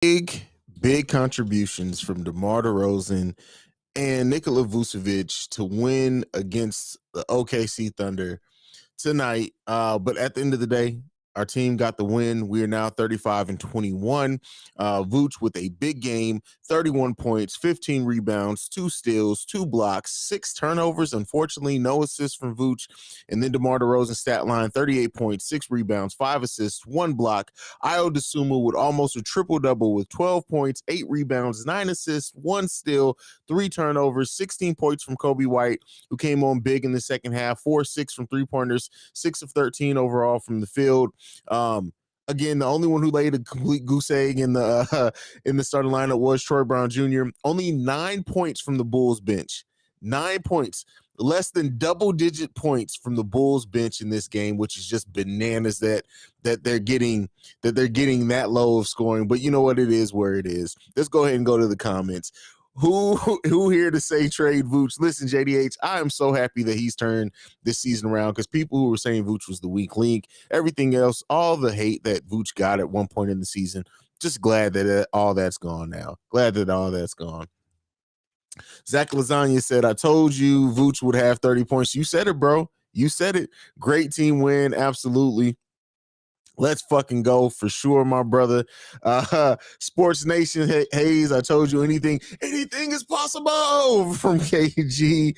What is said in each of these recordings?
Big contributions from DeMar DeRozan and Nikola Vucevic to win against the OKC Thunder tonight. But at the end of the day, our team got the win. We are now 35-21. Vooch with a big game, 31 points, 15 rebounds, 2 steals, 2 blocks, 6 turnovers. Unfortunately, no assists from Vooch. And then DeMar DeRozan stat line, 38 points, 6 rebounds, 5 assists, 1 block. Ayo Dosunmu with almost a triple-double with 12 points, 8 rebounds, 9 assists, 1 steal, 3 turnovers, 16 points from Kobe White, who came on big in the second half, 4-6 from three-pointers, 6 of 13 overall from the field. Again, the only one who laid a complete goose egg in the starting lineup was Troy Brown Jr. Only 9 points from the Bulls bench. 9 points, less than double-digit points from the Bulls bench in this game, which is just bananas that they're getting that low of scoring. But you know what? It is where it is. Let's go ahead and go to the comments. Who here to say trade Vooch? Listen, JDH, I am so happy that he's turned this season around, because people who were saying Vooch was the weak link, everything else, all the hate that Vooch got at one point in the season, just glad that all that's gone now. Glad that all that's gone. Zach Lasagna said, I told you Vooch would have 30 points. You said it, bro. You said it. Great team win. Absolutely. Let's fucking go for sure, my brother. Sports Nation Haize, I told you anything is possible from KG.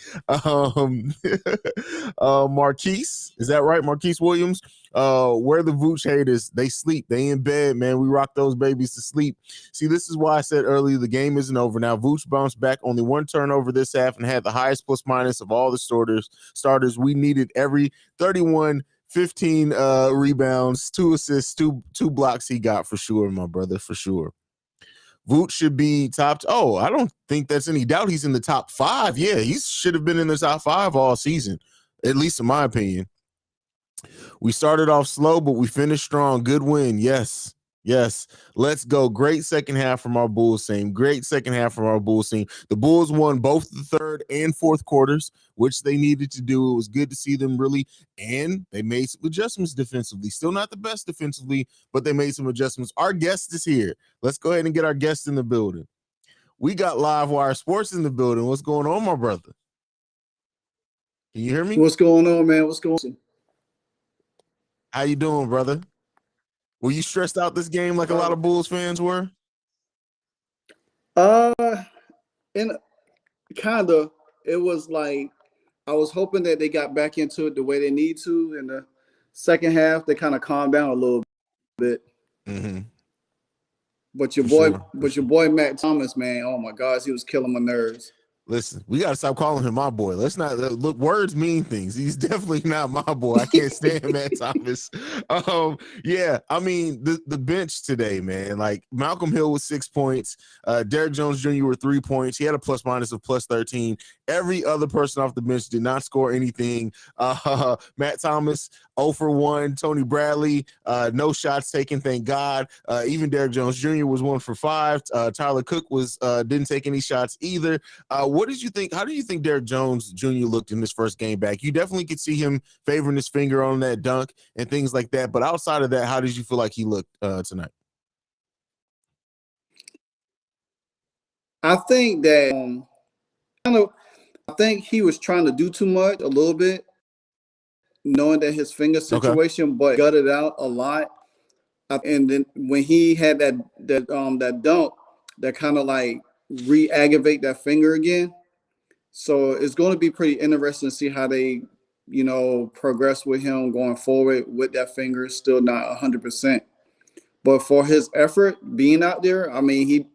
Marquise, is that right? Marquise Williams. Where the Vooch haters, they sleep. They in bed, man. We rock those babies to sleep. See, this is why I said earlier the game isn't over. Now, Vooch bounced back, only 1 turnover this half and had the highest plus minus of all the starters. We needed every 31 15 rebounds, 2 assists, two blocks he got for sure, my brother, for sure. Vooch should be top. I don't think that's any doubt. He's in the top 5. Yeah, he should have been in the top 5 all season, at least in my opinion. We started off slow, but we finished strong. Good win. Yes. Let's go. Great second half from our Bulls team. The Bulls won both the third and fourth quarters, which they needed to do. It was good to see them really, and they made some adjustments defensively. Still not the best defensively, but they made some adjustments. Our guest is here. Let's go ahead and get our guest in the building. We got Live Wire Sports in the building. What's going on, my brother? Can you hear me? What's going on, man? What's going on? How you doing, brother? Were you stressed out this game like a lot of Bulls fans were? And kind of. It was like I was hoping that they got back into it the way they need to. In the second half, they kind of calmed down a little bit. Mm-hmm. But your boy Matt Thomas, man, oh my gosh, he was killing my nerves. Listen, we gotta stop calling him my boy. Let's not look. Words mean things. He's definitely not my boy. I can't stand Matt Thomas. Yeah, I mean the bench today, man. Like Malcolm Hill with 6 points. Derrick Jones Jr. with 3 points. He had a plus minus of plus 13. Every other person off the bench did not score anything. Matt Thomas 0 for 1. Tony Bradley no shots taken, thank God. Even Derrick Jones Jr. was 1 for 5. Tyler Cook was didn't take any shots either. What did you think? How do you think Derrick Jones Jr. looked in this first game back? You definitely could see him favoring his finger on that dunk and things like that. But outside of that, how did you feel like he looked tonight? I think that I think he was trying to do too much a little bit, knowing that his finger situation, but gutted out a lot. And then when he had that dunk, that kind of like re-aggravate that finger again. So it's going to be pretty interesting to see how they, progress with him going forward with that finger still not 100%. But for his effort being out there, I mean,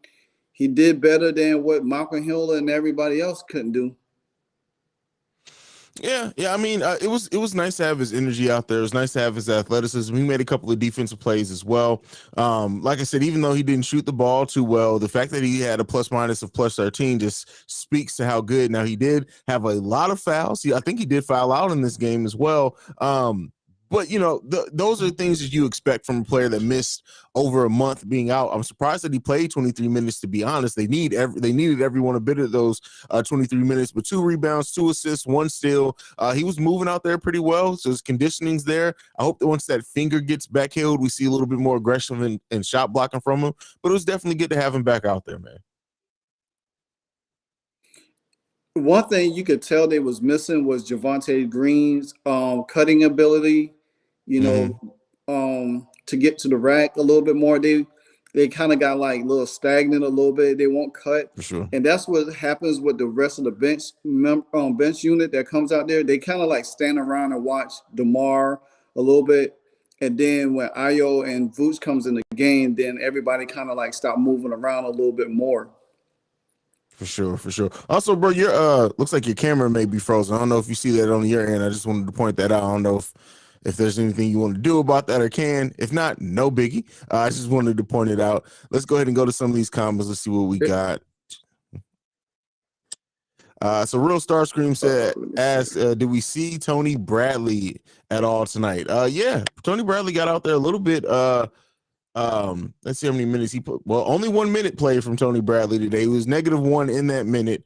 he did better than what Malcolm Hill and everybody else couldn't do. Yeah. I mean, it was nice to have his energy out there. It was nice to have his athleticism. He made a couple of defensive plays as well. Like I said, even though he didn't shoot the ball too well, the fact that he had a plus minus of plus 13 just speaks to how good. Now, he did have a lot of fouls. I think he did foul out in this game as well. But those are things that you expect from a player that missed over a month being out. I'm surprised that he played 23 minutes. To be honest, they needed everyone a bit of those 23 minutes. But 2 rebounds, 2 assists, 1 steal. He was moving out there pretty well, so his conditioning's there. I hope that once that finger gets back healed, we see a little bit more aggression and shot blocking from him. But it was definitely good to have him back out there, man. One thing you could tell they was missing was Javonte Green's cutting ability, to get to the rack a little bit more. They kind of got like a little stagnant a little bit. They won't cut. For sure. And that's what happens with the rest of the bench unit that comes out there. They kind of like stand around and watch DeMar a little bit. And then when Ayo and Vooch comes in the game, then everybody kind of like stop moving around a little bit more. For sure. Also, bro, your looks like your camera may be frozen. I don't know if you see that on your end. I just wanted to point that out. I don't know if there's anything you want to do about that or can. If not, no biggie. I just wanted to point it out. Let's go ahead and go to some of these comments. Let's see what we got. So Real Star Scream said, did we see Tony Bradley at all tonight? Yeah, Tony Bradley got out there a little bit. Let's see how many minutes he put. Well, only 1 minute played from Tony Bradley today. He was -1 in that minute.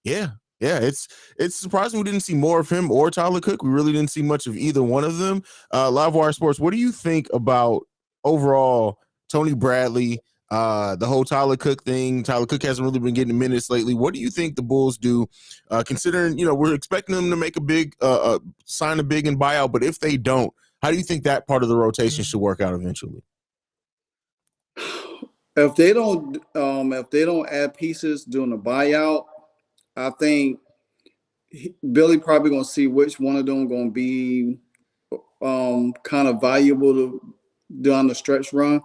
Yeah. It's surprising we didn't see more of him or Tyler Cook. We really didn't see much of either one of them. Livewire Sports, what do you think about overall Tony Bradley, the whole Tyler Cook thing? Tyler Cook hasn't really been getting minutes lately. What do you think the Bulls do, considering we're expecting them to make a big sign a big and buyout, but if they don't, how do you think that part of the rotation should work out eventually? If they don't add pieces during the buyout, I think Billy probably gonna see which one of them gonna be kind of valuable to do on the stretch run.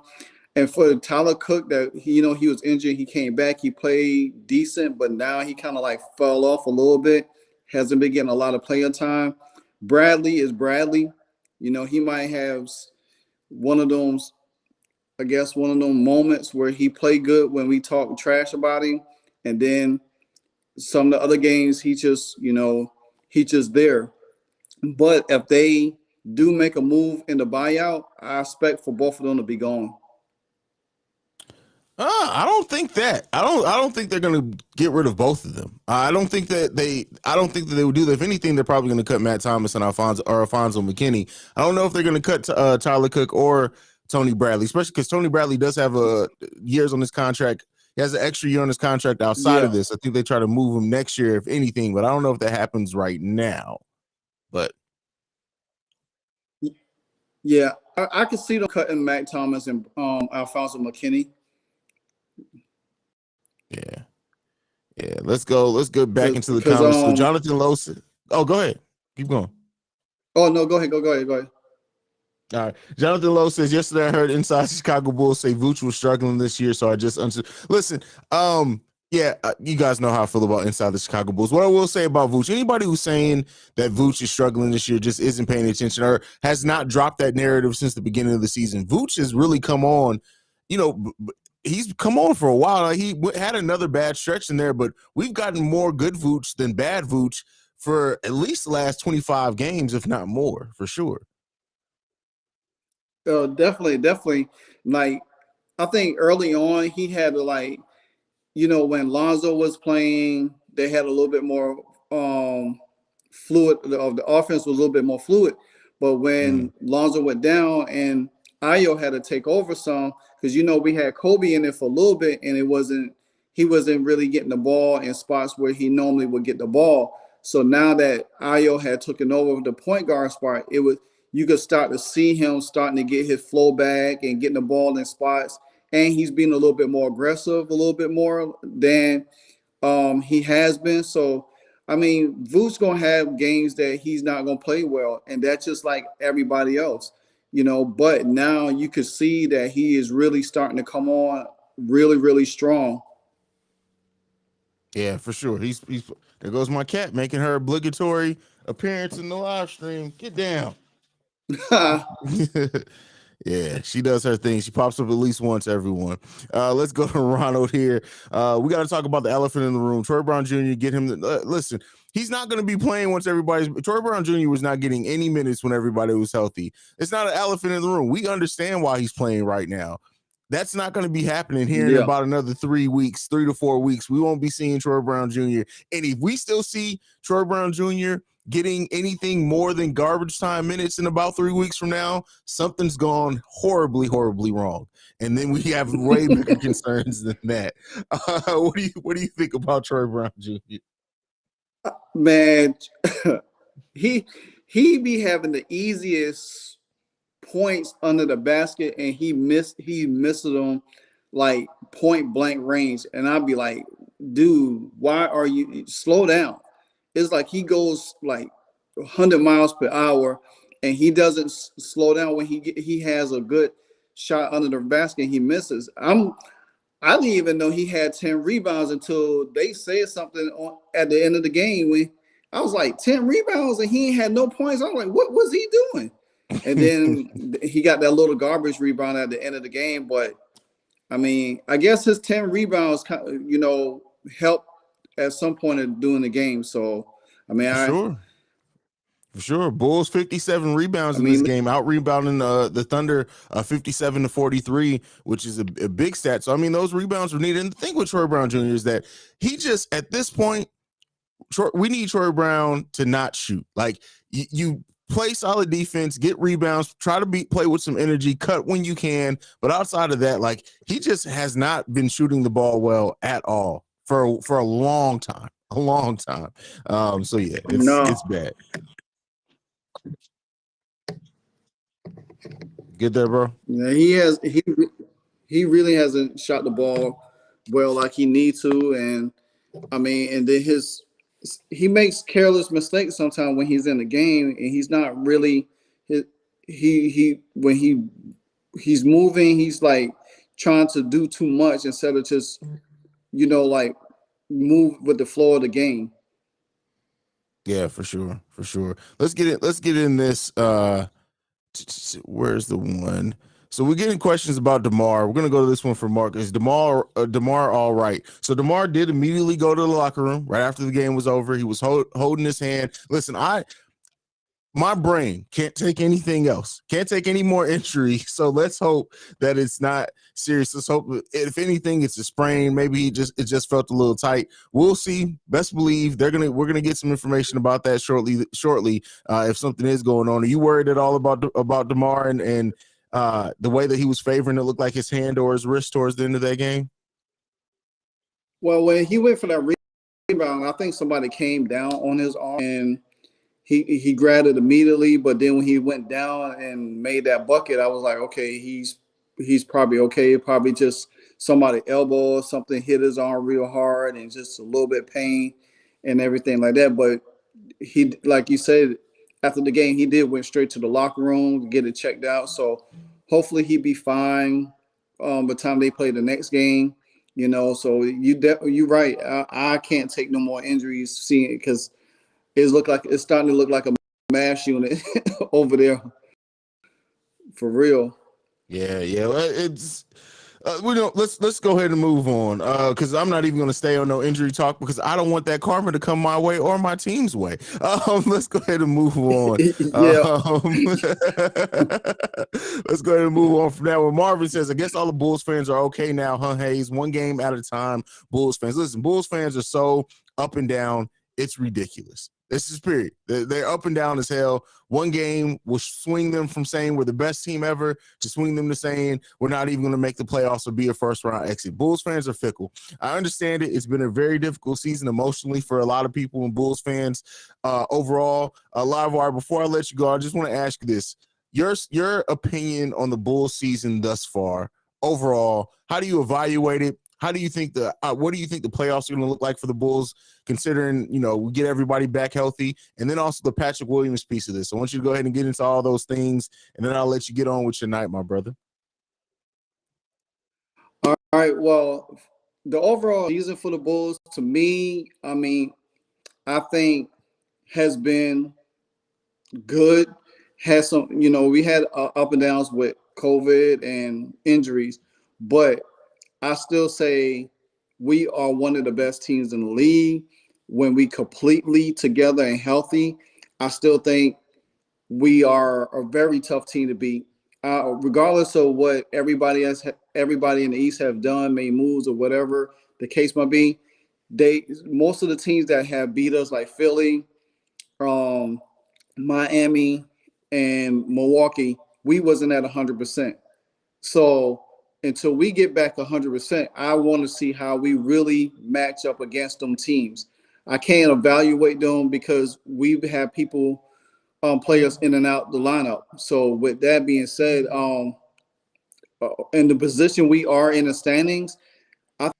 And for Tyler Cook, that he was injured, he came back, he played decent, but now he kind of like fell off a little bit. Hasn't been getting a lot of player time. Bradley is Bradley. He might have one of those moments where he played good when we talk trash about him, and then some of the other games he's just there. But if they do make a move in the buyout, I expect for both of them to be gone. I don't think that. I don't think they're going to get rid of both of them. I don't think that they would do that. If anything, they're probably going to cut Matt Thomas and Alfonso McKinney. I don't know if they're going to cut Tyler Cook or Tony Bradley, especially because Tony Bradley does have years on his contract. He has an extra year on his contract outside of this. I think they try to move him next year, if anything, but I don't know if that happens right now. But yeah, I can see them cutting Matt Thomas and Alfonso McKinney. Yeah. Let's go back into the comments. So Jonathan Lowe said, go ahead. Keep going. Oh no, go ahead. All right. Jonathan Lowe says, yesterday I heard Inside Chicago Bulls say Vooch was struggling this year, so I just listen. You guys know how I feel about Inside the Chicago Bulls. What I will say about Vooch, anybody who's saying that Vooch is struggling this year just isn't paying attention or has not dropped that narrative since the beginning of the season. Vooch has really come on, he's come on for a while. He had another bad stretch in there, but we've gotten more good Vooch than bad Vooch for at least the last 25 games, if not more, for sure. Definitely. Like, I think early on he had to when Lonzo was playing, they had a little bit more fluid. The offense was a little bit more fluid. But when Lonzo went down and Ayo had to take over some, because we had Kobe in it for a little bit, and he wasn't really getting the ball in spots where he normally would get the ball. So now that Ayo had taken over the point guard spot, you could start to see him starting to get his flow back and getting the ball in spots, and he's being a little bit more aggressive, a little bit more than he has been. So Vooch gonna have games that he's not gonna play well, and that's just like everybody else. But now you could see that he is really starting to come on really, really strong. Yeah, for sure. He's there goes my cat making her obligatory appearance in the live stream. Get down. Yeah, she does her thing. She pops up at least once, everyone. Let's go to Ronald here. We got to talk about the elephant in the room. Troy Brown Jr., get him. Listen, he's not going to be playing once everybody's. Troy Brown Jr. was not getting any minutes when everybody was healthy. It's not an elephant in the room. We understand why he's playing right now. That's not going to be happening here in about another 3 weeks, 3 to 4 weeks. We won't be seeing Troy Brown Jr. And if we still see Troy Brown Jr. getting anything more than garbage time minutes in about 3 weeks from now, something's gone horribly, horribly wrong. And then we have way bigger concerns than that. What do you think about Troy Brown Jr.? Man, he be having the easiest points under the basket, and he misses them like point blank range. And I'd be like, dude, why are you slow down? It's like he goes like 100 miles per hour, and he doesn't slow down when he has a good shot under the basket and he misses. I didn't even know he had 10 rebounds until they said something at the end of the game when I was like, 10 rebounds and he ain't had no points. I was like, what was he doing? And then he got that little garbage rebound at the end of the game. But I mean, I guess his 10 rebounds, helped at some point during the game. So, I mean, For sure. Bulls 57 rebounds in this game, out rebounding the Thunder 57 to 43, which is a big stat. So, I mean, those rebounds were needed. And the thing with Troy Brown Jr. is that he just, at this point, we need Troy Brown to not shoot. Like, you play solid defense, get rebounds, try to play with some energy, cut when you can. But outside of that, like, he just has not been shooting the ball well at all for a long time. A long time. So, yeah, it's bad. Get there, bro. Yeah, he really hasn't shot the ball well like he needs to, and I mean, and then he makes careless mistakes sometimes when he's in the game, and he's not really when he's moving, he's like trying to do too much instead of just like move with the flow of the game. Yeah, for sure. Let's get in this. Where's the one? So we're getting questions about DeMar. We're gonna go to this one for Mark. Is DeMar all right? So DeMar did immediately go to the locker room right after the game was over. He was holding his hand. Listen, my brain can't take anything else. Can't take any more injury. So let's hope that it's not serious. Let's hope, if anything, it's a sprain. Maybe it just felt a little tight. We'll see. Best believe we're gonna get some information about that shortly. If something is going on. Are you worried at all about DeMar and the way that he was favoring it looked like his hand or his wrist towards the end of that game? Well, when he went for that rebound, I think somebody came down on his arm and he grabbed it immediately, but then when he went down and made that bucket, I was like, okay, he's probably okay. Probably just somebody elbow or something hit his arm real hard and just a little bit pain and everything like that. But he, like you said, after the game, he went straight to the locker room to get it checked out. So hopefully he'd be fine by the time they play the next game. So you're right. I can't take no more injuries seeing it because it's starting to look like a mass unit over there, for real. Yeah. It's let's go ahead and move on because I'm not even going to stay on no injury talk because I don't want that karma to come my way or my team's way. Let's go ahead and move on. Let's go ahead and move on from that. When Marvin says, I guess all the Bulls fans are okay now, huh, Haize? One game at a time, Bulls fans. Listen, Bulls fans are so up and down. It's ridiculous. This is period. They're up and down as hell. One game will swing them from saying we're the best team ever to swing them to saying we're not even going to make the playoffs or be a first-round exit. Bulls fans are fickle. I understand it. It's been a very difficult season emotionally for a lot of people and Bulls fans overall. Live wire, before I let you go, I just want to ask you this. Your opinion on the Bulls season thus far, overall, how do you evaluate it? How do you think what do you think the playoffs are going to look like for the Bulls, considering, we get everybody back healthy, and then also the Patrick Williams piece of this? I want you to go ahead and get into all those things, and then I'll let you get on with your night, my brother. All right. Well, the overall season for the Bulls, to me, I think has been good. Has some, we had up and downs with COVID and injuries, but I still say we are one of the best teams in the league. When we completely together and healthy, I still think we are a very tough team to beat. Regardless of what everybody in the East have done, made moves or whatever the case might be, most of the teams that have beat us, like Philly, Miami, and Milwaukee, we wasn't at 100%. So until we get back 100%, I want to see how we really match up against them teams. I can't evaluate them because we have people, players in and out the lineup. So with that being said, in the position we are in the standings, I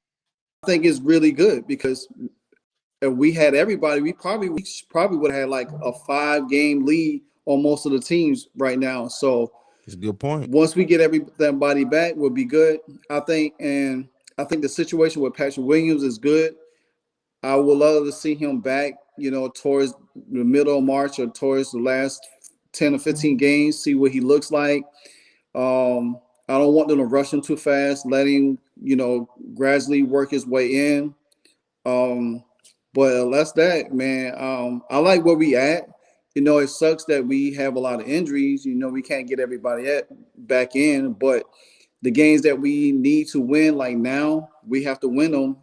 think it's really good because if we had everybody, we probably would have had like a 5-game lead on most of the teams right now. So it's a good point. Once we get everybody back, we'll be good, I think. And I think the situation with Patrick Williams is good. I would love to see him back, towards the middle of March or towards the last 10 or 15 games, see what he looks like. I don't want them to rush him too fast, let him, gradually work his way in. But that's that, man. I like where we at. It sucks that we have a lot of injuries. We can't get everybody back in, but the games that we need to win, like now, we have to win them,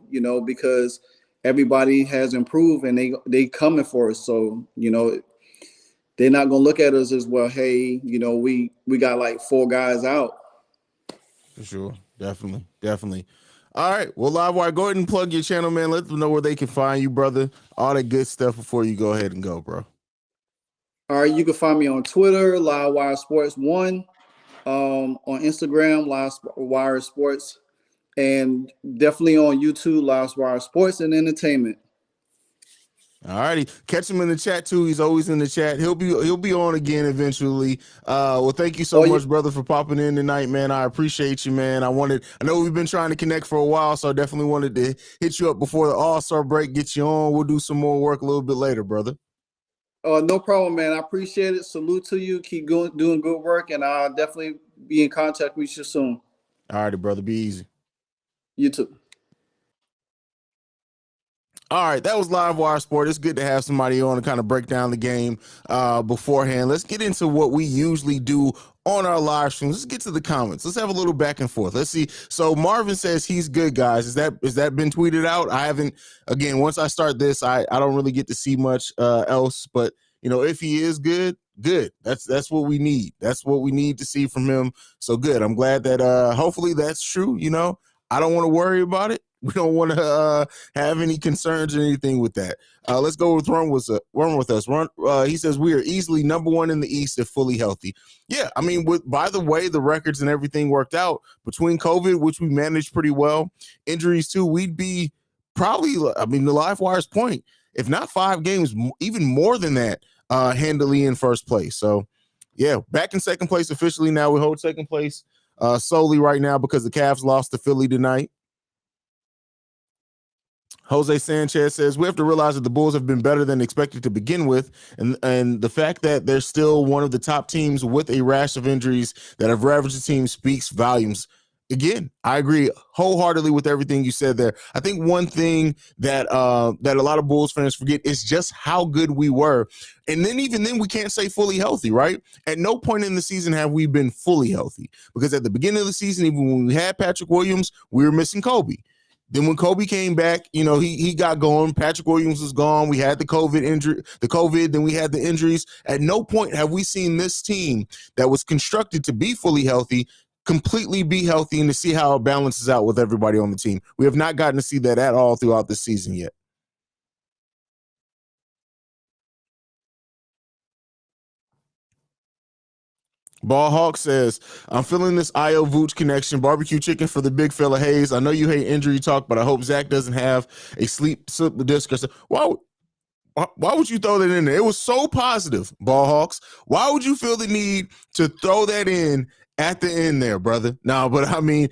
because everybody has improved and they coming for us. So, they're not gonna look at us as, well, hey, we got like 4 guys out. For sure. Definitely. All right. Well, Livewire, go ahead and plug your channel, man. Let them know where they can find you, brother. All that good stuff before you go ahead and go, bro. All right, you can find me on Twitter, Livewire Sports 1, on Instagram, Livewire Sports, and definitely on YouTube, Livewire Sports and Entertainment. All righty, catch him in the chat too. He's always in the chat. He'll be on again eventually. Well, thank you so much, brother, for popping in tonight, man. I appreciate you, man. I know we've been trying to connect for a while, so I definitely wanted to hit you up before the All-Star break. Get you on. We'll do some more work a little bit later, brother. No problem, man. I appreciate it. Salute to you. Keep doing good work, and I'll definitely be in contact with you soon. All righty, brother. Be easy. You too. All right, that was Livewire Sport. It's good to have somebody on to kind of break down the game beforehand. Let's get into what we usually do on our live streams. Let's get to the comments. Let's have a little back and forth. Let's see. So Marvin says he's good, guys. Is that been tweeted out? I haven't. Again, once I start this, I don't really get to see much else. But if he is good. That's what we need. That's what we need to see from him. So good. I'm glad that hopefully that's true. I don't want to worry about it. We don't want to have any concerns or anything with that. Let's go with Run with us. He says we are easily number 1 in the East if fully healthy. Yeah, I mean, by the way, the records and everything worked out between COVID, which we managed pretty well, injuries too, we'd be probably, the Livewire's point, if not 5 games, even more than that, handily in first place. So, yeah, back in second place officially now. We hold second place solely right now because the Cavs lost to Philly tonight. Jose Sanchez says we have to realize that the Bulls have been better than expected to begin with, and the fact that they're still one of the top teams with a rash of injuries that have ravaged the team speaks volumes. Again, I agree wholeheartedly with everything you said there. I think one thing that that a lot of Bulls fans forget is just how good we were, and then even then we can't say fully healthy, right? At no point in the season have we been fully healthy, because at the beginning of the season, even when we had Patrick Williams, we were missing Kobe. Then when Kobe came back, he got going. Patrick Williams was gone. We had the COVID, then we had the injuries. At no point have we seen this team that was constructed to be fully healthy completely be healthy and to see how it balances out with everybody on the team. We have not gotten to see that at all throughout the season yet. Ball Hawk says, I'm feeling this IO Vooch connection. Barbecue chicken for the big fella Haize. I know you hate injury talk, but I hope Zach doesn't have a sleep disc. Why would you throw that in there? It was so positive, Ball Hawks. Why would you feel the need to throw that in at the end there, brother? No, but I mean,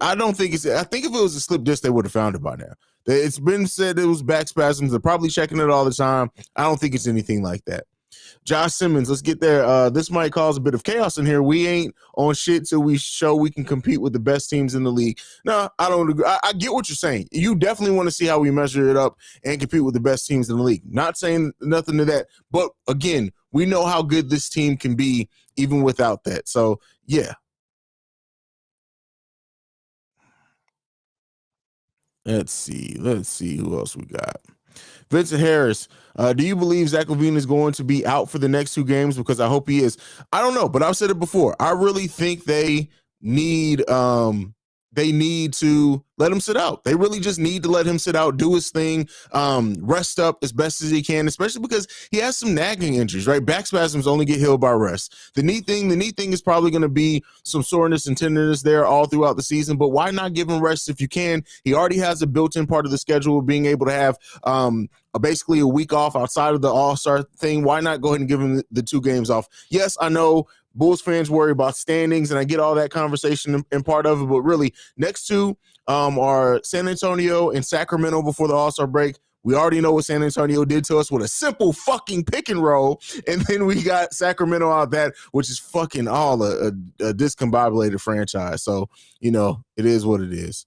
I don't think I think if it was a slip disc, they would have found it by now. It's been said it was back spasms. They're probably checking it all the time. I don't think it's anything like that. Josh Simmons, let's get there. This might cause a bit of chaos in here. We ain't on shit till we show we can compete with the best teams in the league. No, I don't agree. I get what you're saying. You definitely want to see how we measure it up and compete with the best teams in the league. Not saying nothing to that. But again, we know how good this team can be even without that. So, yeah. Let's see who else we got. Vincent Harris, do you believe Zach LaVine is going to be out for the next 2 games? Because I hope he is. I don't know, but I've said it before. I really think they need to let him sit out. They really just need to let him sit out, do his thing, rest up as best as he can, especially because he has some nagging injuries, right? Back spasms only get healed by rest. The knee thing is probably going to be some soreness and tenderness there all throughout the season, but why not give him rest if you can? He already has a built-in part of the schedule of being able to have basically a week off outside of the All-Star thing. Why not go ahead and give him the 2 games off? Yes, I know Bulls fans worry about standings, and I get all that conversation and part of it, but really, next 2 are San Antonio and Sacramento before the All-Star break. We already know what San Antonio did to us with a simple fucking pick and roll, and then we got Sacramento out that, which is fucking all a discombobulated franchise. So, it is what it is.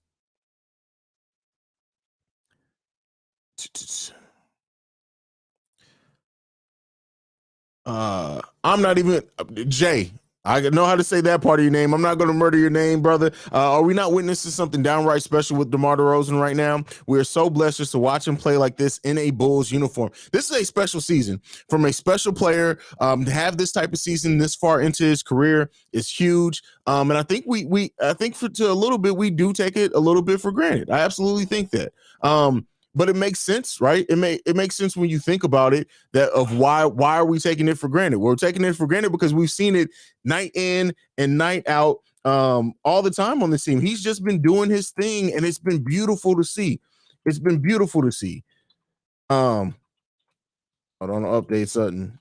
I'm not even Jay. I know how to say that part of your name. I'm not going to murder your name, brother. Are we not witnessing something downright special with DeMar DeRozan right now? We are so blessed just to watch him play like this in a Bulls uniform. This is a special season from a special player. To have this type of season this far into his career is huge. And I think I think to a little bit, we do take it a little bit for granted. I absolutely think that. But it makes sense, right? It makes sense when you think about it, that of why are we taking it for granted? We're taking it for granted because we've seen it night in and night out all the time on this team. He's just been doing his thing, and it's been beautiful to see. It's been beautiful to see. Hold on, I'll update something.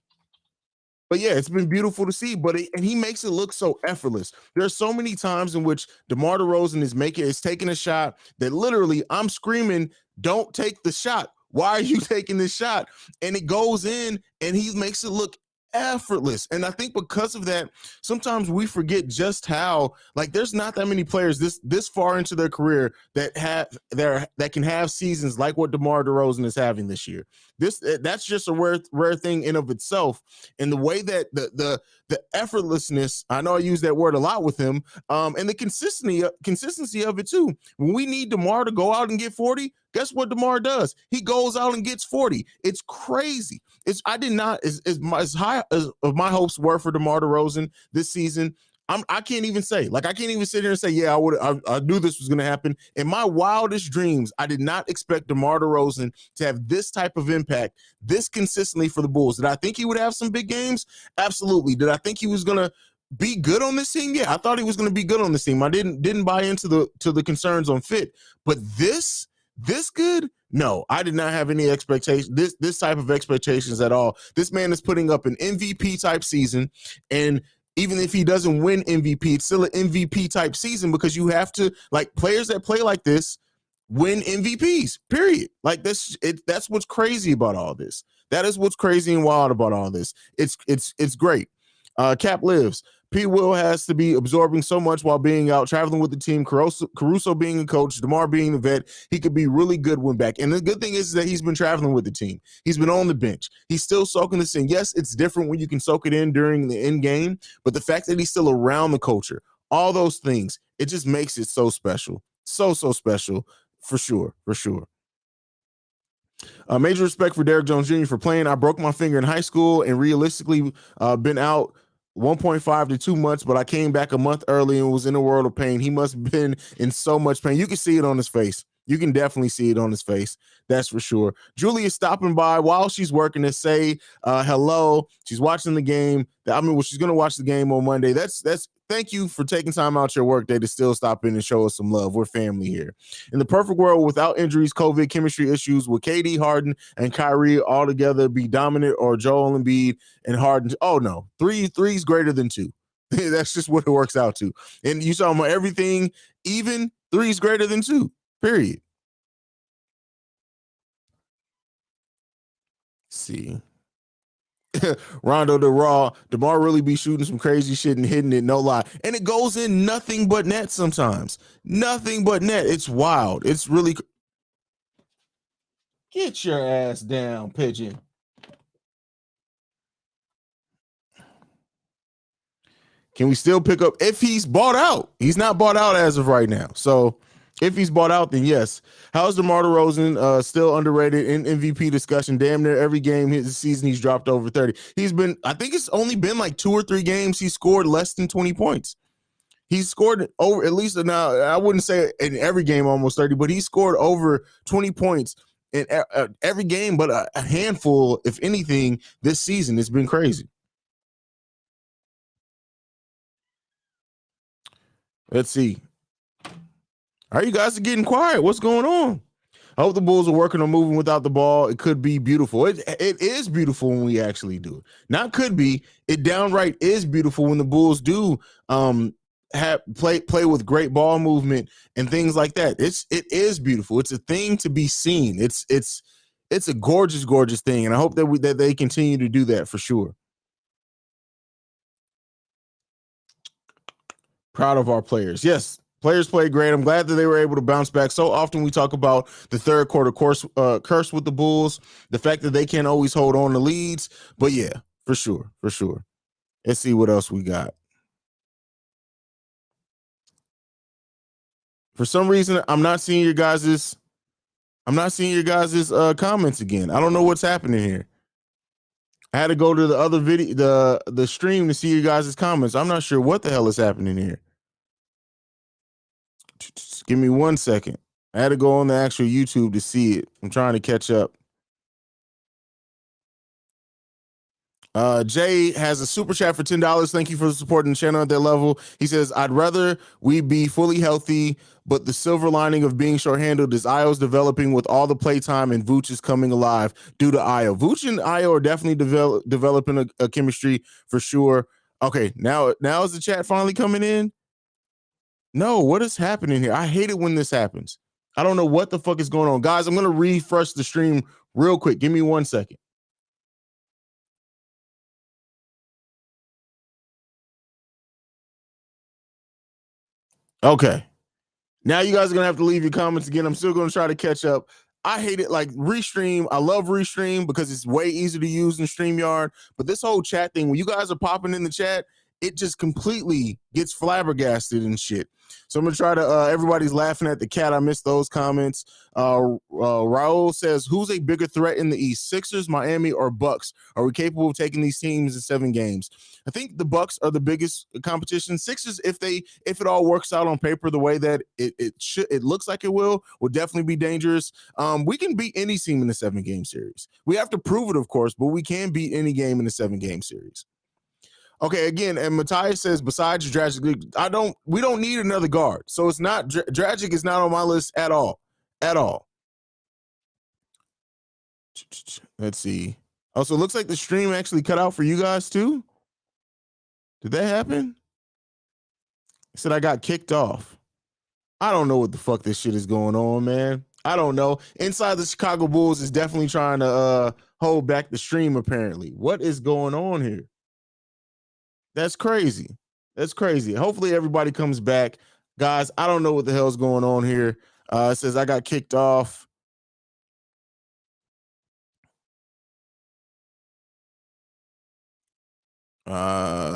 But yeah, it's been beautiful to see. And he makes it look so effortless. There's so many times in which DeMar DeRozan is taking a shot that literally I'm screaming, "Don't take the shot. Why are you taking this shot?" And it goes in, and he makes it look effortless. And I think because of that, sometimes we forget just how, like, there's not that many players this far into their career that can have seasons like what DeMar DeRozan is having this year. That's just a rare thing in of itself. And the way that the effortlessness, I know I use that word a lot with him, and the consistency of it too. When we need DeMar to go out and get 40, guess what DeMar does? He goes out and gets 40. It's crazy. As high as my hopes were for DeMar DeRozan this season, I can't even say, I can't even sit here and say, yeah, I knew this was going to happen. In my wildest dreams, I did not expect DeMar DeRozan to have this type of impact this consistently for the Bulls. Did I think he would have some big games? Absolutely. Did I think he was going to be good on this team? Yeah, I thought he was going to be good on this team. I didn't buy into the concerns on fit, but this good? No, I did not have any expectations. This type of expectations at all. This man is putting up an MVP type season, and even if he doesn't win MVP, it's still an MVP type season, because you have to, players that play like this win MVPs, period. That's what's crazy about all this. That is what's crazy and wild about all this. It's great. Cap lives. P. Will has to be absorbing so much while being out traveling with the team. Caruso being a coach, DeMar being the vet, he could be really good when back. And the good thing is that he's been traveling with the team. He's been on the bench. He's still soaking this in. Yes, it's different when you can soak it in during the end game, but the fact that he's still around the culture, all those things, it just makes it so special. So special, for sure. Major respect for Derrick Jones Jr. for playing. I broke my finger in high school and realistically been out 1.5 to 2 months, but I came back a month early and was in a world of pain. He must have been in so much pain. You can see it on his face. You can definitely see it on his face. That's for sure. Julie is stopping by while she's working to say hello. She's watching the game. She's going to watch the game on Monday. Thank you for taking time out your work day to still stop in and show us some love. We're family here. In the perfect world, without injuries, COVID, chemistry issues, would KD, Harden, and Kyrie all together be dominant, or Joel Embiid and Harden? Oh, no. Three's greater than 2. That's just what it works out to. And you saw everything, even 3's greater than 2, period. See. Rondo DeMar really be shooting some crazy shit and hitting it, no lie. And it goes in nothing but net sometimes. Nothing but net. It's wild. It's really. Get your ass down, pigeon. Can we still pick up if he's bought out? He's not bought out as of right now. So if he's bought out, then yes. How's DeMar DeRozan still underrated in MVP discussion? Damn near every game this season he's dropped over 30. He's been, I think it's only been like 2 or 3 games he scored less than 20 points. He's scored over, at least now, I wouldn't say in every game almost 30, but he scored over 20 points in every game, but a handful, if anything, this season. It's been crazy. Let's see. All right, you guys are getting quiet. What's going on? I hope the Bulls are working on moving without the ball. It could be beautiful. It is beautiful when we actually do it. Not could be. It downright is beautiful when the Bulls do play with great ball movement and things like that. It is beautiful. It's a thing to be seen. It's a gorgeous, gorgeous thing, and I hope that they continue to do that for sure. Proud of our players. Yes, players played great. I'm glad that they were able to bounce back. So often we talk about the third quarter curse with the Bulls, the fact that they can't always hold on to leads. But yeah, for sure. Let's see what else we got. For some reason, I'm not seeing your guys's comments again. I don't know what's happening here. I had to go to the other video, the stream, to see your guys' comments. I'm not sure what the hell is happening here. Just give me 1 second. I had to go on the actual YouTube to see it. I'm trying to catch up. Jay has a super chat for $10. Thank you for supporting the channel at that level. He says, I'd rather we be fully healthy, but the silver lining of being short-handled is Io's developing with all the playtime and Vooch is coming alive due to Io. Vooch and Io are definitely developing a chemistry for sure. Okay, now is the chat finally coming in? No, what is happening here? I hate it when this happens. I don't know what the fuck is going on. Guys, I'm going to refresh the stream real quick. Give me 1 second. Okay. Now you guys are going to have to leave your comments again. I'm still going to try to catch up. I hate it. Like Restream, I love Restream because it's way easier to use than StreamYard. But this whole chat thing, when you guys are popping in the chat, it just completely gets flabbergasted and shit. So I'm going to try to, everybody's laughing at the cat. I missed those comments. Raul says, who's a bigger threat in the East, Sixers, Miami, or Bucks? Are we capable of taking these teams in 7 games? I think the Bucks are the biggest competition. Sixers, if it all works out on paper the way that it looks like it will definitely be dangerous. We can beat any team in the 7-game series. We have to prove it, of course, but we can beat any game in the 7-game series. Okay, again, and Matthias says, besides Dragic, we don't need another guard. So it's not, Dragic is not on my list at all. At all. Let's see. Oh, so it looks like the stream actually cut out for you guys too? Did that happen? He said I got kicked off. I don't know what the fuck this shit is going on, man. I don't know. Inside the Chicago Bulls is definitely trying to hold back the stream, apparently. What is going on here? That's crazy. That's crazy. Hopefully everybody comes back. Guys, I don't know what the hell's going on here. It says I got kicked off.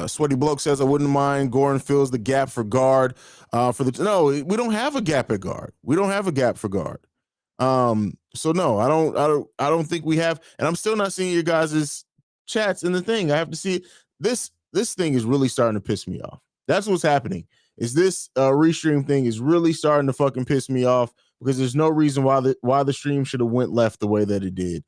Sweaty Bloke says I wouldn't mind. Goran fills the gap for guard. No, we don't have a gap at guard. We don't have a gap for guard. So no, I don't think we have, and I'm still not seeing your guys' chats in the thing. I have to see this thing is really starting to piss me off. That's what's happening. Is this restream thing is really starting to fucking piss me off because there's no reason why the stream should have went left the way that it did.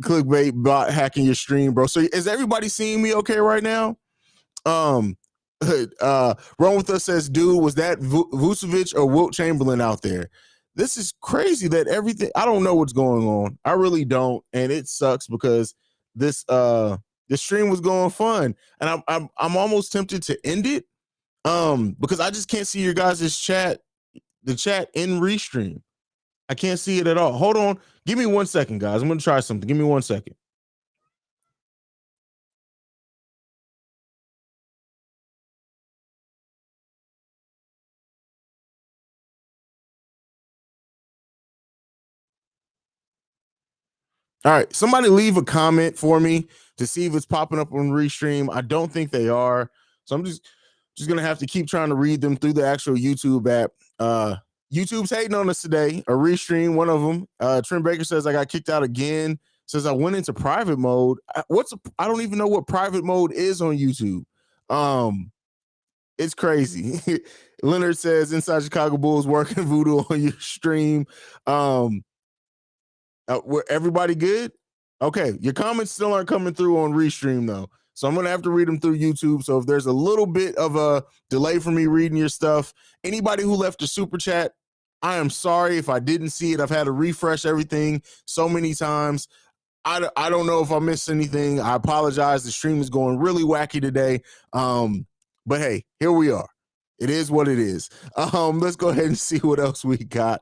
Clickbait bot hacking your stream, bro. So is everybody seeing me okay right now? Run with us says, dude, was that Vucevic or Wilt Chamberlain out there? This is crazy that everything, I don't know what's going on. I really don't, and it sucks because this stream was going fun, and I'm almost tempted to end it because I just can't see your guys' chat, the chat in Restream. I can't see it at all. Hold on. Give me 1 second, guys. I'm going to try something. Give me 1 second. All right, somebody leave a comment for me to see if it's popping up on Restream. I don't think they are, so I'm just gonna have to keep trying to read them through the actual YouTube app. YouTube's hating on us today. A Restream, one of them. Trent Baker says I got kicked out again. Says I went into private mode. I don't even know what private mode is on YouTube. It's crazy. Leonard says Inside Chicago Bulls working voodoo on your stream. Were everybody good? Okay, your comments still aren't coming through on Restream though, so I'm gonna have to read them through YouTube. So if there's a little bit of a delay for me reading your stuff, anybody who left a super chat, I am sorry if I didn't see it. I've had to refresh everything so many times. I don't know if I missed anything. I apologize. The stream is going really wacky today. But hey, here we are. It is what it is. Let's go ahead and see what else we got.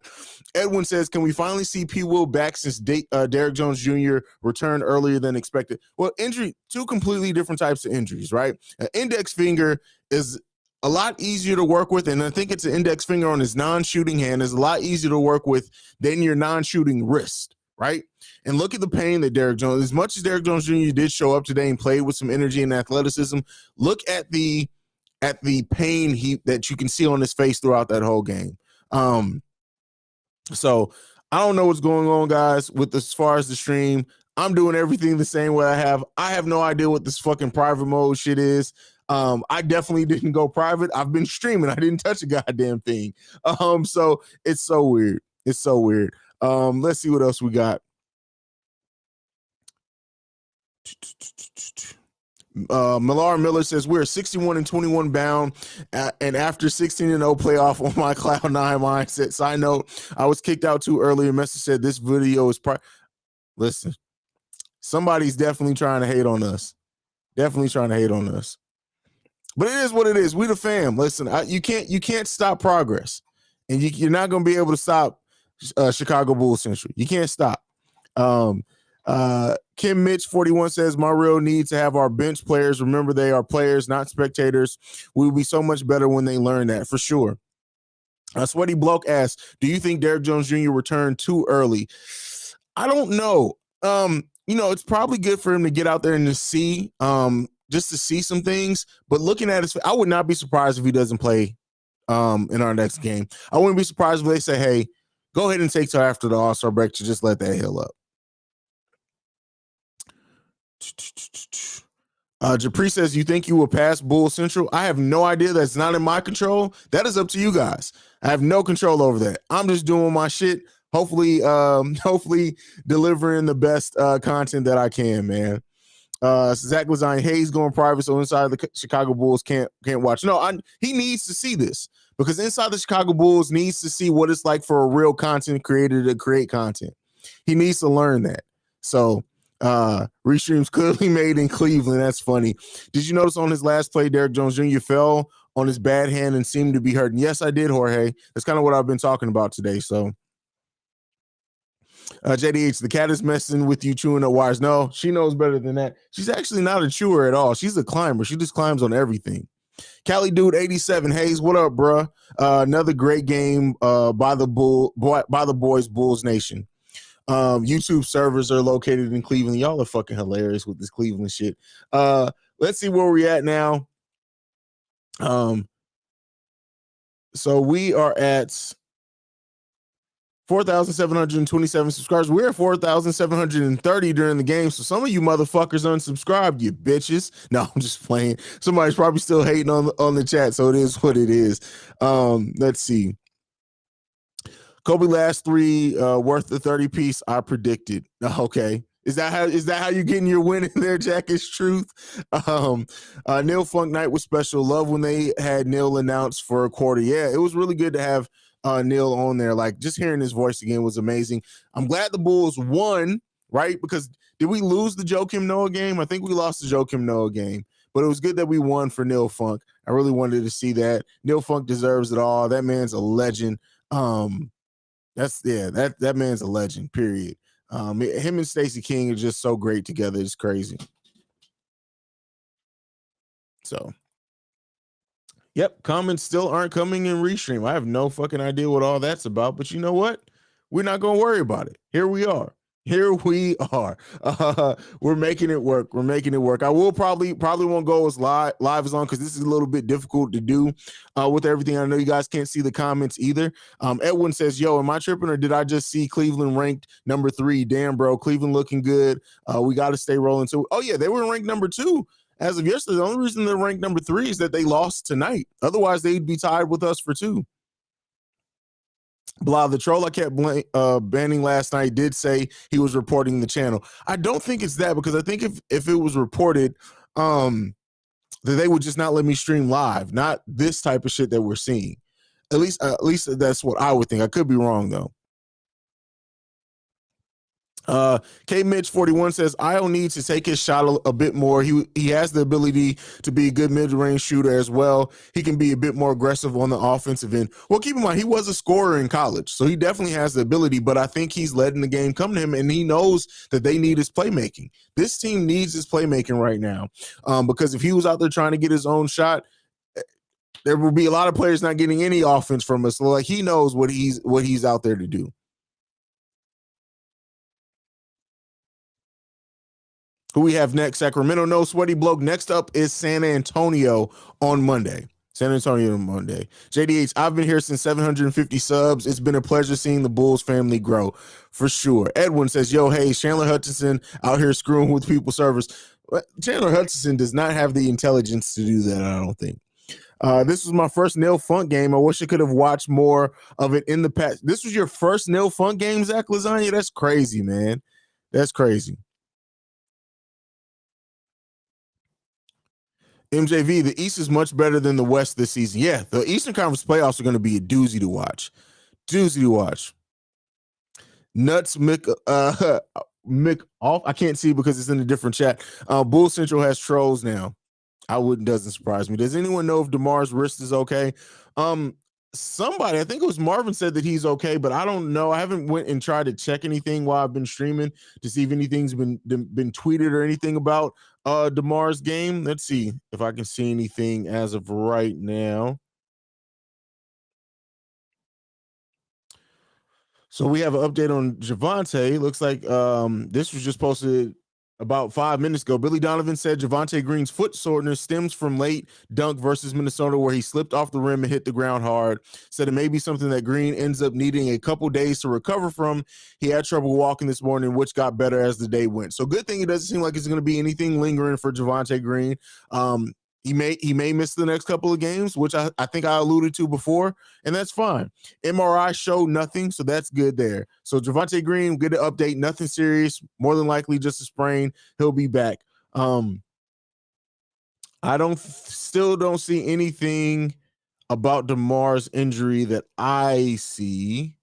Edwin says, can we finally see P. Will back since Derrick Jones Jr. returned earlier than expected? Well, injury, two completely different types of injuries, right? An index finger is a lot easier to work with, and I think it's an index finger on his non-shooting hand is a lot easier to work with than your non-shooting wrist, right? And look at the pain that Derrick Jones, as much as Derrick Jones Jr. did show up today and played with some energy and athleticism, look at the pain that you can see on his face throughout that whole game. So I don't know what's going on, guys, with as far as the stream. I'm doing everything the same way I have. I have no idea what this fucking private mode shit is. I definitely didn't go private. I've been streaming. I didn't touch a goddamn thing. So it's so weird. It's so weird. Let's see what else we got. Millar Miller says we're 61-21 bound, and after 16-0 playoff on my cloud 9 mindset. Side note, I was kicked out too early. A message said this video is listen, somebody's definitely trying to hate on us. Definitely trying to hate on us. But it is what it is. We the fam. Listen, you can't stop progress, and you're not going to be able to stop Chicago Bulls Central. You can't stop. Kim Mitch 41 says my real need to have our bench players remember they are players, not spectators. We will be so much better when they learn that, for sure. Sweaty Bloke asks, do you think Derrick Jones Jr. returned too early? I don't know. It's probably good for him to get out there and to see, just to see some things. But looking at his, I would not be surprised if he doesn't play in our next game. I wouldn't be surprised if they say, hey, go ahead and take till after the All-Star break to just let that heal up. Japri says, you think you will pass Bull Central? I have no idea. That's not in my control. That is up to you guys. I have no control over that. I'm just doing my shit. Hopefully delivering the best content that I can, man. Zach Lazine, Haize going private, so inside the Chicago Bulls can't watch. No, he needs to see this because inside the Chicago Bulls needs to see what it's like for a real content creator to create content. He needs to learn that. So Restream's clearly made in Cleveland. That's funny. Did you notice on his last play, Derrick Jones Jr. fell on his bad hand and seemed to be hurting? Yes, I did, Jorge. That's kind of what I've been talking about today. So JDH, the cat is messing with you chewing up wires. No, she knows better than that. She's actually not a chewer at all. She's a climber. She just climbs on everything. Cali Dude 87, Haize, what up, bruh? Another great game by the boys Bulls Nation. YouTube servers are located in Cleveland. Y'all are fucking hilarious with this Cleveland shit. Let's see where we're at now. So we are at 4,727 subscribers. We're at 4,730 during the game. So some of you motherfuckers unsubscribed, you bitches. No, I'm just playing. Somebody's probably still hating on the chat. So it is what it is. Let's see. Kobe last three worth the 30 piece I predicted. Okay. Is that how you getting your win in there, Jack? Is truth. Neil Funk night was special. Love when they had Neil announced for a quarter. Yeah, it was really good to have Neil on there. Like just hearing his voice again was amazing. I'm glad the Bulls won, right? Because did we lose the Joakim Noah game? I think we lost the Joakim Noah game, but it was good that we won for Neil Funk. I really wanted to see that. Neil Funk deserves it all. That man's a legend. That man's a legend, period. Him and Stacey King are just so great together. It's crazy. So, yep, comments still aren't coming in Restream. I have no fucking idea what all that's about, but you know what? We're not going to worry about it. Here we are. Here we are. We're making it work. We're making it work. I will probably won't go as live as long because this is a little bit difficult to do with everything. I know you guys can't see the comments either. Edwin says, "Yo, am I tripping or did I just see Cleveland ranked number 3? Damn, bro, Cleveland looking good. We got to stay rolling." So, oh yeah, they were ranked number 2 as of yesterday. The only reason they're ranked number 3 is that they lost tonight. Otherwise, they'd be tied with us for 2. Blah, the troll I kept banning last night did say he was reporting the channel. I don't think it's that, because I think if it was reported, that they would just not let me stream live, not this type of shit that we're seeing. At least that's what I would think. I could be wrong though. K Mitch 41 says Io needs to take his shot a bit more. He has the ability to be a good mid-range shooter as well. He can be a bit more aggressive on the offensive end. Well, keep in mind, he was a scorer in college, so he definitely has the ability, but I think he's letting the game come to him, and he knows that they need his playmaking. This team needs his playmaking right now, because if he was out there trying to get his own shot, there will be a lot of players not getting any offense from us. So, like, he knows what he's out there to do. Who we have next? Sacramento, no sweaty bloke. Next up is San Antonio on Monday. San Antonio on Monday. JDH, I've been here since 750 subs. It's been a pleasure seeing the Bulls family grow, for sure. Edwin says, yo, hey, Chandler Hutchinson out here screwing with people's servers. Chandler Hutchinson does not have the intelligence to do that, I don't think. This was my first Nil Funk game. I wish I could have watched more of it in the past. This was your first Nil Funk game, Zach Lasagna? That's crazy, man. That's crazy. MJV, the East is much better than the West this season. Yeah, the Eastern Conference playoffs are going to be a doozy to watch. Doozy to watch. Nuts Mick off. I can't see because it's in a different chat. Bull Central has trolls now. Doesn't surprise me. Does anyone know if DeMar's wrist is okay? Somebody, I think it was Marvin, said that he's okay, but I don't know. I haven't went and tried to check anything while I've been streaming to see if anything's been tweeted or anything about DeMar's game. Let's see if I can see anything as of right now. So we have an update on Javonte. Looks like this was just posted about 5 minutes ago. Billy Donovan said Javonte Green's foot soreness stems from late dunk versus Minnesota, where he slipped off the rim and hit the ground hard. Said it may be something that Green ends up needing a couple days to recover from. He had trouble walking this morning, which got better as the day went. So good thing it doesn't seem like it's going to be anything lingering for Javonte Green. He may miss the next couple of games, which I think I alluded to before, and that's fine. MRI showed nothing, so that's good there. So Javonte Green, good to update, nothing serious, more than likely just a sprain. He'll be back. I still don't see anything about DeMar's injury that I see.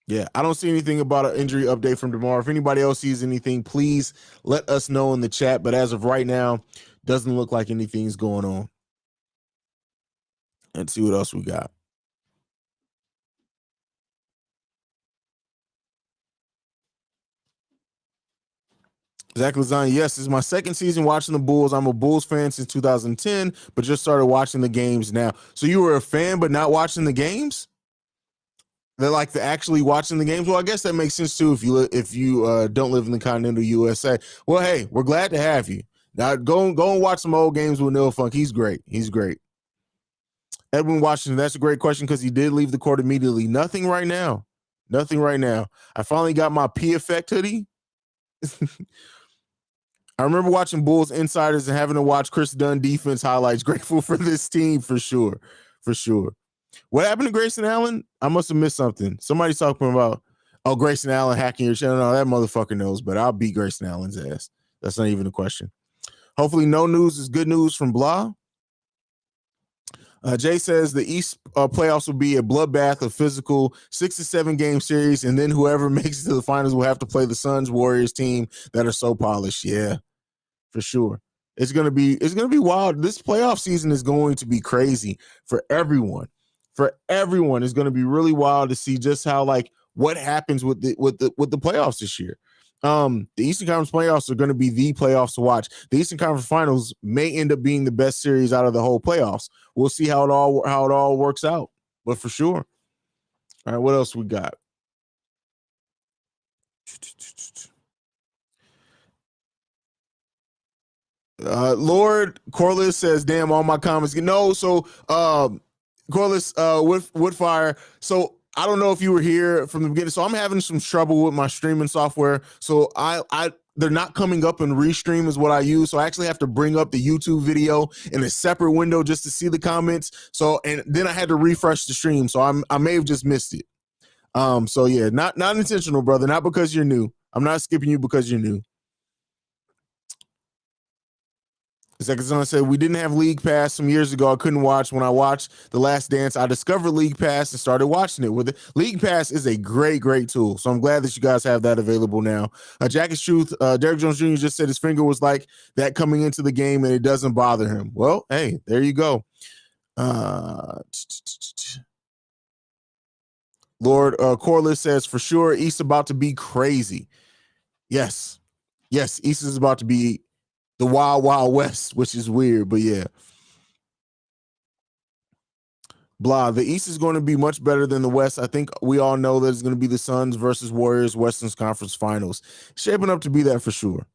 Yeah, I don't see anything about an injury update from DeMar. If anybody else sees anything, please let us know in the chat. But as of right now, doesn't look like anything's going on. Let's see what else we got. Zach Lasagna, yes, this is my second season watching the Bulls. I'm a Bulls fan since 2010, but just started watching the games now. So you were a fan but not watching the games? They're like the actually watching the games. Well, I guess that makes sense too if you don't live in the continental USA. Well, hey, we're glad to have you. Now go and watch some old games with Nil Funk. He's great. He's great. Edwin Washington, that's a great question because he did leave the court immediately. Nothing right now. Nothing right now. I finally got my P Effect hoodie. I remember watching Bulls Insiders and having to watch Chris Dunn defense highlights. Grateful for this team for sure. For sure. What happened to Grayson Allen? I must have missed something. Somebody's talking about, Grayson Allen hacking your channel. No, that motherfucker knows, but I'll beat Grayson Allen's ass. That's not even a question. Hopefully no news is good news from Blah. Jay says the East playoffs will be a bloodbath of physical 6 to 7 game series, and then whoever makes it to the finals will have to play the Suns Warriors team that are so polished. Yeah, for sure. It's gonna be wild. This playoff season is going to be crazy for everyone. For everyone, it's going to be really wild to see just how what happens with the playoffs this year. The Eastern Conference playoffs are going to be the playoffs to watch. The Eastern Conference Finals may end up being the best series out of the whole playoffs. We'll see how it all works out, but for sure. All right, what else we got? Lord Corliss says, damn, all my comments. No, so Corliss Woodfire. So I don't know if you were here from the beginning. So I'm having some trouble with my streaming software. So they're not coming up in Restream is what I use. So I actually have to bring up the YouTube video in a separate window just to see the comments. So, and then I had to refresh the stream. So I may have just missed it. So yeah, not intentional, brother. Not because you're new. I'm not skipping you because you're new. Second son said, we didn't have League Pass some years ago. I couldn't watch. When I watched The Last Dance, I discovered League Pass and started watching it with it. League Pass is a great tool. So I'm glad that you guys have that available now. Jack is Truth. Derrick Jones Jr. just said his finger was like that coming into the game and it doesn't bother him. Well, hey, there you go. Lord Corliss says, for sure, East about to be crazy. Yes, East is about to be the Wild Wild West, which is weird, but yeah. Blah, the East is going to be much better than the West. I think we all know that it's going to be the Suns versus Warriors Western Conference Finals. Shaping up to be that for sure.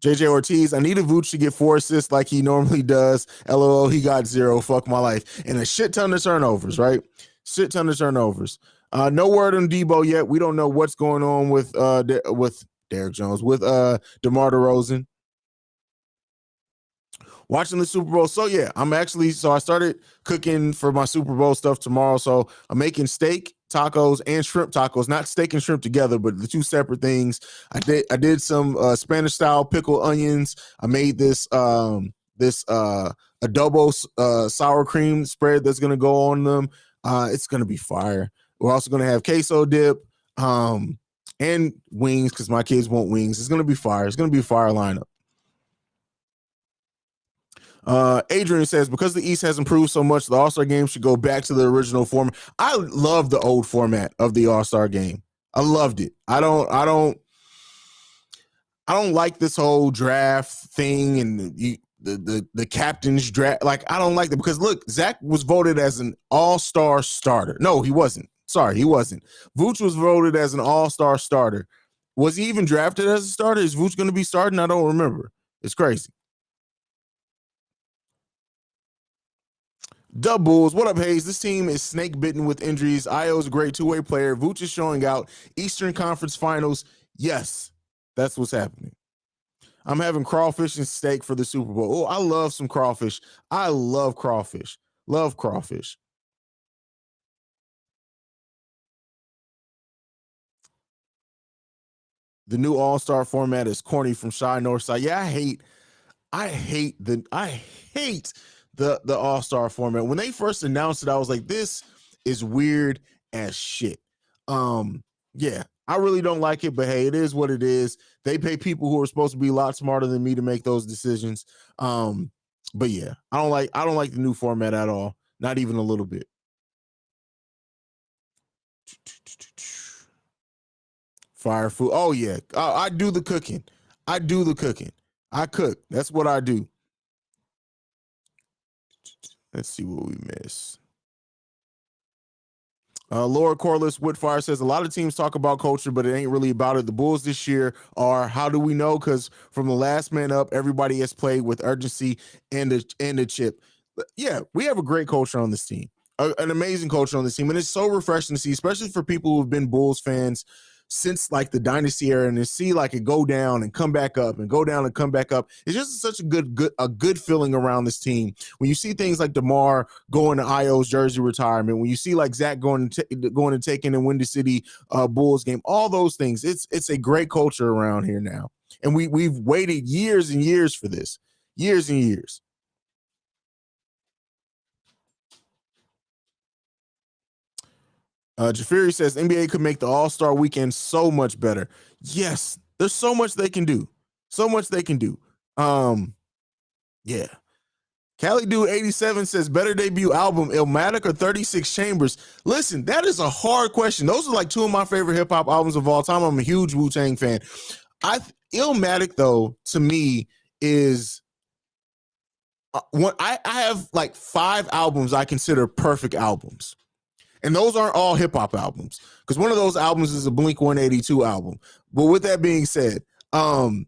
JJ Ortiz, I need a Vooch to get 4 assists like he normally does. LOL, he got 0. Fuck my life. And a shit ton of turnovers, right? No word on Debo yet. We don't know what's going on with Derrick Jones, with DeMar DeRozan. Watching the Super Bowl. So yeah, I started cooking for my Super Bowl stuff tomorrow. So I'm making steak tacos and shrimp tacos, not steak and shrimp together, but the two separate things. I did some Spanish style pickled onions. I made this adobo sour cream spread that's gonna go on them. It's gonna be fire. We're also gonna have queso dip and wings because my kids want wings. It's gonna be fire. It's gonna be a fire lineup. Adrian says, because the East has improved so much, the All-Star game should go back to the original format. I love the old format of the All-Star game. I loved it. I don't like this whole draft thing and the captain's draft. Like, I don't like that because look, Zach was voted as an all-star starter. No, he wasn't. Sorry, he wasn't. Vooch was voted as an all-star starter. Was he even drafted as a starter? Is Vooch going to be starting? I don't remember. It's crazy. Dub Bulls, what up, Haize? This team is snake bitten with injuries. Io's a great two-way player. Vooch is showing out. Eastern Conference Finals. Yes, that's what's happening. I'm having crawfish and steak for the Super Bowl. Oh, I love some crawfish. I love crawfish. Love crawfish. The new All-Star format is corny from Shy Northside. Yeah, I hate the All-Star format. When they first announced it, I was like, this is weird as shit. Yeah, I really don't like it, but hey, it is what it is. They pay people who are supposed to be a lot smarter than me to make those decisions. But yeah, I don't like the new format at all. Not even a little bit. Fire food. Oh yeah. I do the cooking. I cook. That's what I do. Let's see what we miss. Laura Corliss Woodfire says a lot of teams talk about culture, but it ain't really about it. The Bulls this year are, how do we know? Because from the last man up, everybody has played with urgency and a chip. Yeah, we have a great culture on this team, an amazing culture on this team, and it's so refreshing to see, especially for people who've been Bulls fans since like the dynasty era, and to see like it go down and come back up and go down and come back up. It's just such a good feeling around this team. When you see things like DeMar going to Io's jersey retirement, when you see like Zach going and taking the Windy City Bulls game, all those things, it's a great culture around here now. And we've waited years and years for this. Years and years. Jafiri says NBA could make the All-Star weekend so much better. Yes, there's so much they can do. Yeah. Cali Dude 87 says better debut album, Illmatic or 36 Chambers. Listen, that is a hard question. Those are like two of my favorite hip hop albums of all time. I'm a huge Wu-Tang fan. Illmatic though, to me, is I have like 5 albums I consider perfect albums. And those aren't all hip hop albums, because one of those albums is a Blink 182 album. But with that being said, like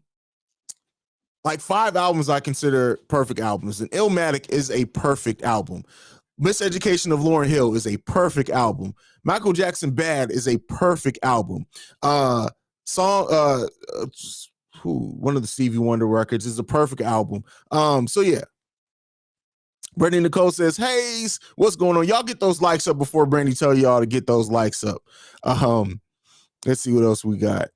5 albums I consider perfect albums, and Illmatic is a perfect album. Miseducation of Lauryn Hill is a perfect album. Michael Jackson Bad is a perfect album. One of the Stevie Wonder records is a perfect album. So yeah. Brandy Nicole says, Haize, what's going on? Y'all get those likes up before Brandy tell y'all to get those likes up. Let's see what else we got.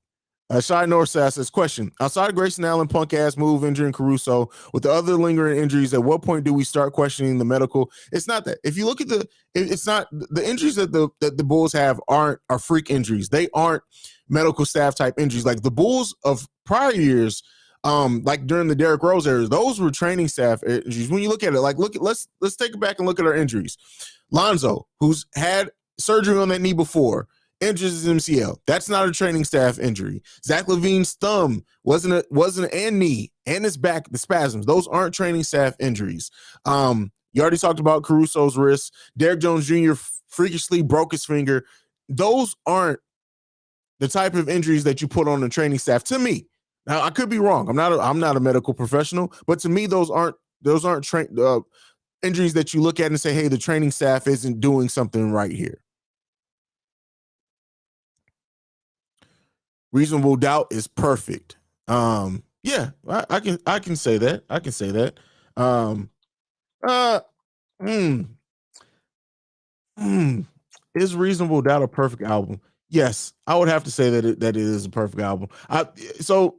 Shy North says, question, outside of Grayson Allen punk ass move injuring Caruso, with the other lingering injuries, at what point do we start questioning the medical? It's not that. If you look at it's not the injuries that the Bulls have are freak injuries. They aren't medical staff type injuries. Like the Bulls of prior years, like during the Derrick Rose era, those were training staff injuries. When you look at it, like let's take it back and look at our injuries. Lonzo, who's had surgery on that knee before, injures his MCL. That's not a training staff injury. Zach LaVine's thumb wasn't and knee and his back, the spasms. Those aren't training staff injuries. You already talked about Caruso's wrist. Derrick Jones Jr. freakishly broke his finger. Those aren't the type of injuries that you put on the training staff. To me, now I could be wrong. I'm not a medical professional, but to me, those aren't injuries that you look at and say, hey, the training staff isn't doing something right here. Reasonable doubt is perfect. Yeah, I can say that. I can say that. Is Reasonable Doubt a perfect album? Yes, I would have to say that it is a perfect album. So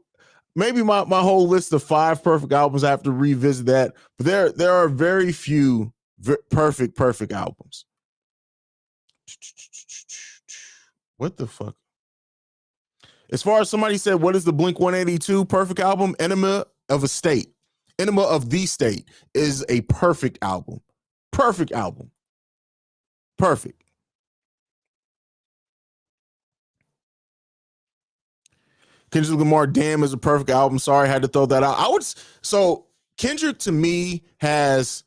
maybe my whole list of 5 perfect albums, I have to revisit that. But there are very few perfect albums. What the fuck? As far as somebody said, what is the Blink 182 perfect album? Enema of a State. Enema of the State is a perfect album. Perfect album. Perfect. Kendrick Lamar, Damn is a perfect album. Sorry, I had to throw that out. So Kendrick to me has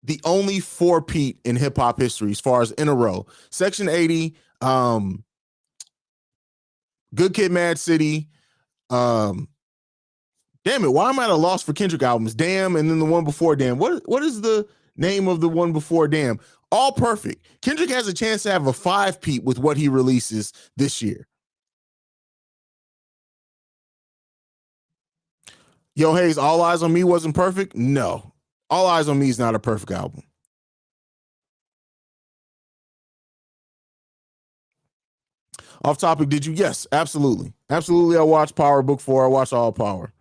the only 4-peat in hip hop history as far as in a row. Section 80, Good Kid, Mad City. Damn it, why am I at a loss for Kendrick albums? Damn, and then the one before Damn. What is the name of the one before Damn? All perfect. Kendrick has a chance to have a 5-peat with what he releases this year. Yo, Haize, All Eyes on Me wasn't perfect? No. All Eyes on Me is not a perfect album. Off topic, did you? Yes, absolutely. Absolutely, I watched Power Book 4. I watched all Power.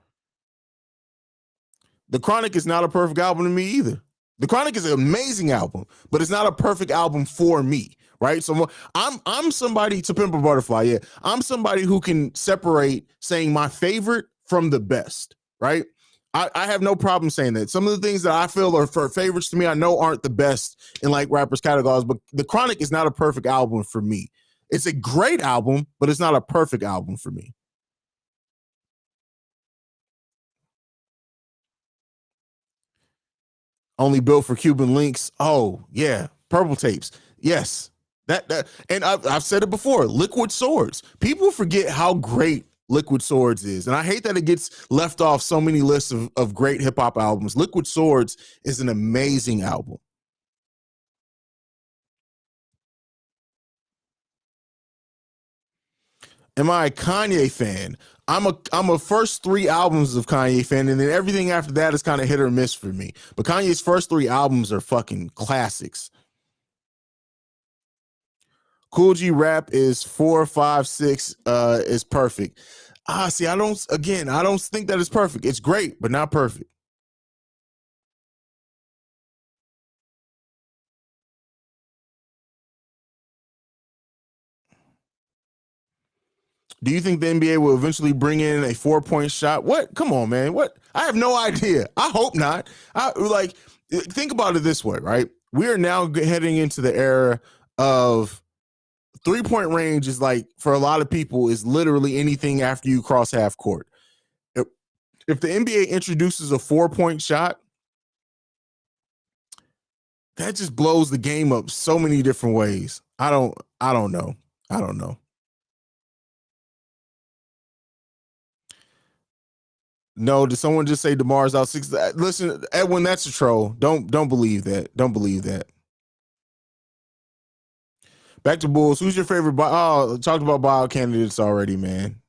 The Chronic is not a perfect album to me either. The Chronic is an amazing album, but it's not a perfect album for me, right? So I'm somebody, To Pimp a Butterfly, yeah. I'm somebody who can separate saying my favorite from the best, right? I have no problem saying that. Some of the things that I feel are for favorites to me, I know aren't the best in like rappers' categories, but The Chronic is not a perfect album for me. It's a great album, but it's not a perfect album for me. Only built for Cuban links. Oh, yeah. Purple Tapes. Yes. That and I've said it before. Liquid Swords. People forget how great Liquid Swords is. And I hate that it gets left off so many lists of great hip-hop albums. Liquid Swords is an amazing album. Am I a Kanye fan? I'm a first 3 albums of Kanye fan, and then everything after that is kind of hit or miss for me. But Kanye's first 3 albums are fucking classics. Cool G Rap is 4, 5, 6 is perfect. See, I don't think that it's perfect. It's great, but not perfect. Do you think the NBA will eventually bring in a 4-point shot? What? Come on, man. What? I have no idea. I hope not. Think about it this way, right? We are now heading into the era of 3-point range is like, for a lot of people, is literally anything after you cross half court. If the NBA introduces a 4-point shot, That just blows the game up so many different ways. I don't know. No, did someone just say DeMar's out 6? Listen, Edwin, that's a troll. Don't believe that. Don't believe that. Back to Bulls. Who's your favorite? Talked about bio candidates already, man.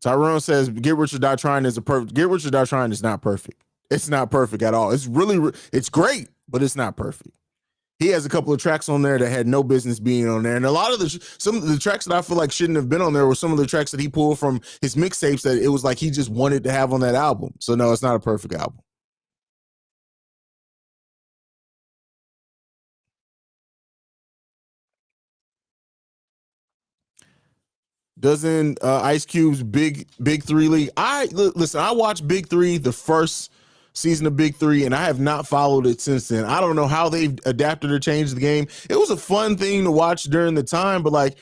Tyrone says, "Get Rich or Die Trying is Get Rich or Die Trying is not perfect. It's not perfect at all. It's it's great, but it's not perfect. He has a couple of tracks on there that had no business being on there, and a lot of some of the tracks that I feel like shouldn't have been on there were some of the tracks that he pulled from his mixtapes that it was like he just wanted to have on that album. So no, it's not a perfect album." Doesn't Ice Cube's Big Three League? Listen. I watched Big Three, the first season of Big Three, and I have not followed it since then. I don't know how they've adapted or changed the game. It was a fun thing to watch during the time, but like,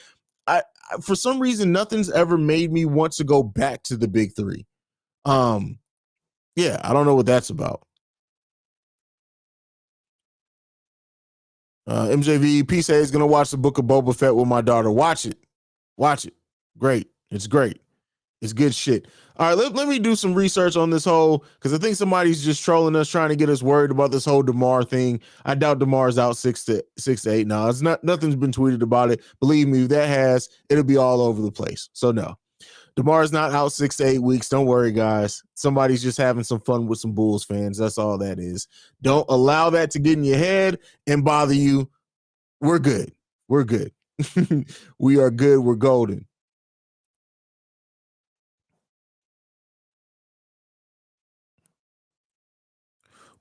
for some reason, nothing's ever made me want to go back to the Big Three. Yeah, I don't know what that's about. MJV P say is gonna watch the Book of Boba Fett with my daughter. Watch it. Great. It's great. It's good shit. All right, let me do some research on this whole, because I think somebody's just trolling us, trying to get us worried about this whole DeMar thing. I doubt DeMar's out 6 to 8. No, it's not. Nothing's been tweeted about it. Believe me, if that has, it'll be all over the place. So no, DeMar's not out 6 to 8 weeks. Don't worry, guys. Somebody's just having some fun with some Bulls fans. That's all that is. Don't allow that to get in your head and bother you. We're good. We're good. We are good. We're golden.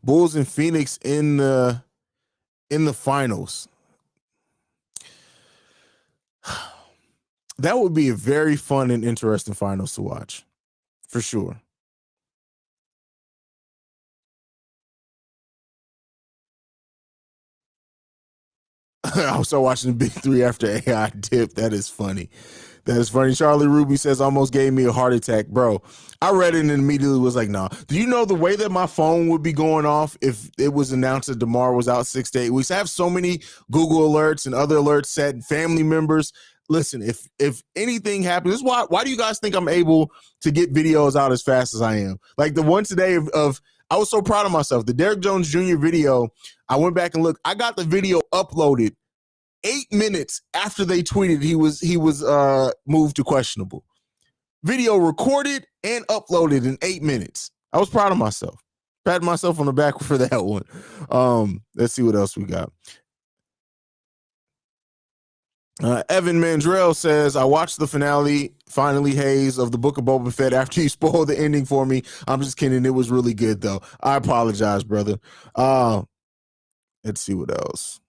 Bulls and Phoenix in the finals. That would be a very fun and interesting finals to watch, for sure. I also watching the Big Three after AI dip. That is funny. That is funny. Charlie Ruby says, almost gave me a heart attack. Bro, I read it and immediately was like, nah. Do you know the way that my phone would be going off if it was announced that DeMar was out 6 to 8 weeks? I have so many Google alerts and other alerts set, and family members. Listen, if anything happens, this is why do you guys think I'm able to get videos out as fast as I am? Like the one today of I was so proud of myself. The Derrick Jones Jr. video, I went back and looked. I got the video uploaded 8 minutes after they tweeted he was moved to questionable. Video recorded and uploaded in 8 minutes. I was proud of myself. Patted myself on the back for that one. Let's see what else we got. Evan Mandrell says, I watched the finally, Haize, of the Book of Boba Fett after you spoiled the ending for me. I'm just kidding. It was really good, though. I apologize, brother. Let's see what else.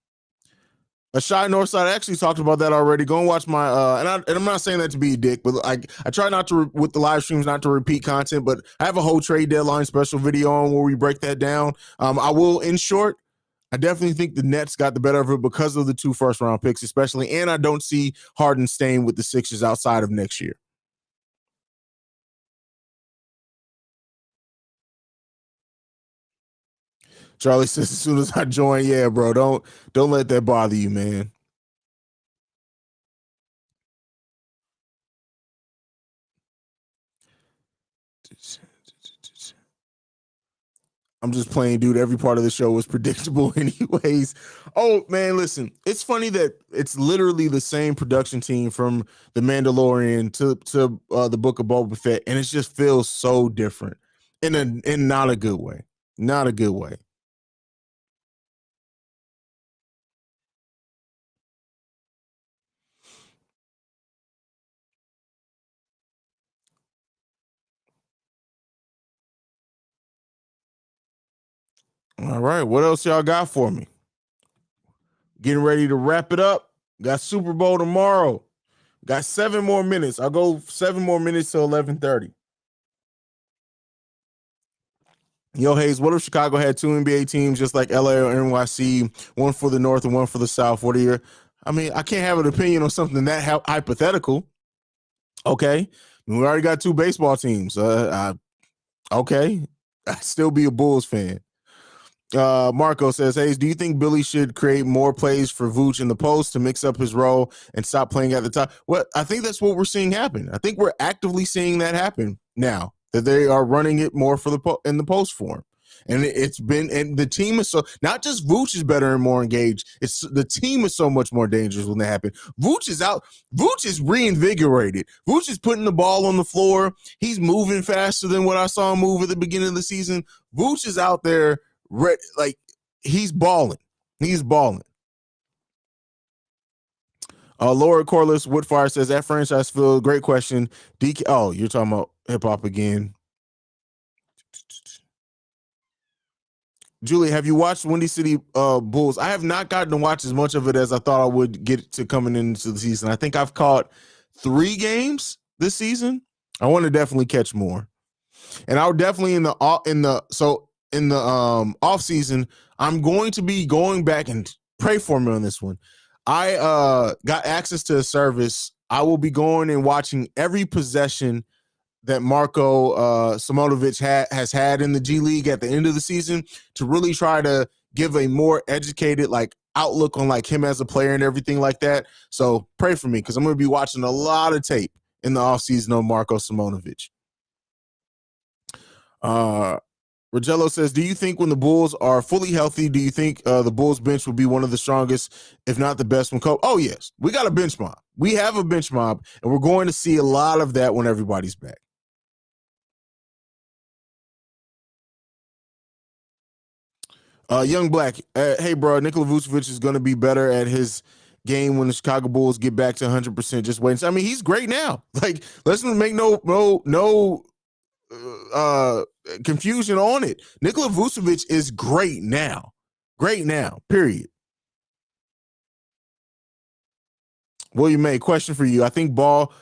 A Shy Northside, I actually talked about that already. Go and watch my and I'm not saying that to be a dick, but I try not to with the live streams not to repeat content, but I have a whole trade deadline special video on where we break that down. I will, in short, I definitely think the Nets got the better of it because of the 2 first-round picks, especially, and I don't see Harden staying with the Sixers outside of next year. Charlie says, as soon as I join, yeah, bro, don't let that bother you, man. I'm just playing, dude. Every part of the show was predictable anyways. Oh, man, listen. It's funny that it's literally the same production team from The Mandalorian to the Book of Boba Fett, and it just feels so different in not a good way. Not a good way. All right. What else y'all got for me? Getting ready to wrap it up. Got Super Bowl tomorrow. Got 7 more minutes. I'll go 7 more minutes till 11:30. Yo, Haize, what if Chicago had 2 NBA teams just like LA or NYC, one for the North and one for the South? What are your, I mean, I can't have an opinion on something that hypothetical. Okay. We already got 2 baseball teams. Okay. I'd still be a Bulls fan. Marco says, Haize, do you think Billy should create more plays for Vooch in the post to mix up his role and stop playing at the top? Well, I think that's what we're seeing happen. I think we're actively seeing that happen now, that they are running it more for in the post form. And it's been, and the team is so, not just Vooch is better and more engaged. It's the team is so much more dangerous when that happens. Vooch is out. Vooch is reinvigorated. Vooch is putting the ball on the floor. He's moving faster than what I saw him move at the beginning of the season. Vooch is out there. Like he's balling. He's balling. Laura Corliss Woodfire says at franchise field, great question. DK. Oh, you're talking about hip hop again. Julie, have you watched Windy City Bulls? I have not gotten to watch as much of it as I thought I would get to coming into the season. I think I've caught 3 games this season. I want to definitely catch more. And I'll definitely in the off season, I'm going to be going back and pray for me on this one. I got access to a service. I will be going and watching every possession that Marko Simonovic has had in the G League at the end of the season to really try to give a more educated like outlook on like him as a player and everything like that. So pray for me because I'm going to be watching a lot of tape in the offseason on Marko Simonovic. Rogello says, do you think when the Bulls are fully healthy, do you think the Bulls bench will be one of the strongest, if not the best? Oh, yes. We got a bench mob. We have a bench mob, and we're going to see a lot of that when everybody's back. Young Black, hey, bro, Nikola Vucevic is going to be better at his game when the Chicago Bulls get back to 100%. Just wait. I mean, he's great now. Like, let's make no confusion on it. Nikola Vucevic is great now. Great now, period. William May, question for you. I think Ball,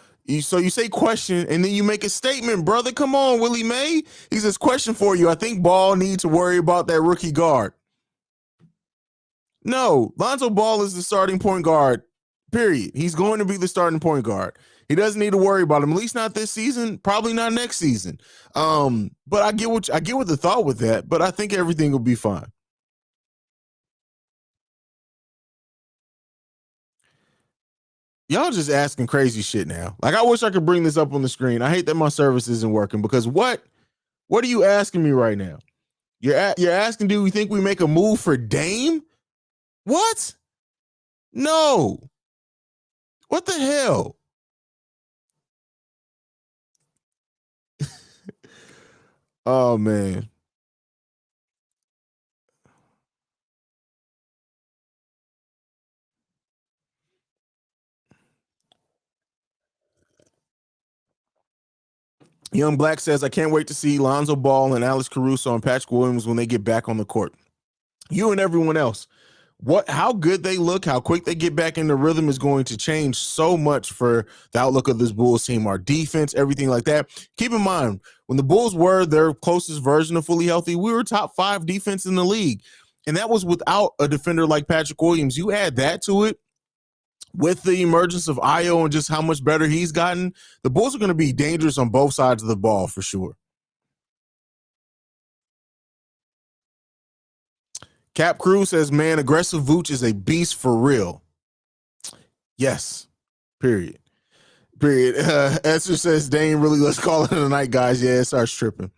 so you say question and then you make a statement, brother. Come on, Willie May. He says, question for you. I think Ball needs to worry about that rookie guard. No, Lonzo Ball is the starting point guard, period. He's going to be the starting point guard. He doesn't need to worry about him, at least not this season, probably not next season. But I get what the thought with that, but I think everything will be fine. Y'all just asking crazy shit now. Like, I wish I could bring this up on the screen. I hate that my service isn't working because what are you asking me right now? You're asking, do we think we make a move for Dame? What? No. What the hell? Oh, man. Young Black says, I can't wait to see Lonzo Ball and Alex Caruso and Patrick Williams when they get back on the court. You and everyone else. How good they look, how quick they get back in the rhythm is going to change so much for the outlook of this Bulls team, our defense, everything like that. Keep in mind, when the Bulls were their closest version of fully healthy, we were top 5 defense in the league. And that was without a defender like Patrick Williams. You add that to it with the emergence of Ayo and just how much better he's gotten, the Bulls are going to be dangerous on both sides of the ball for sure. Cap Cruz says, man, aggressive Vooch is a beast for real. Yes. Period. Esther says, Dane, really, let's call it a night, guys. Yeah, it starts tripping.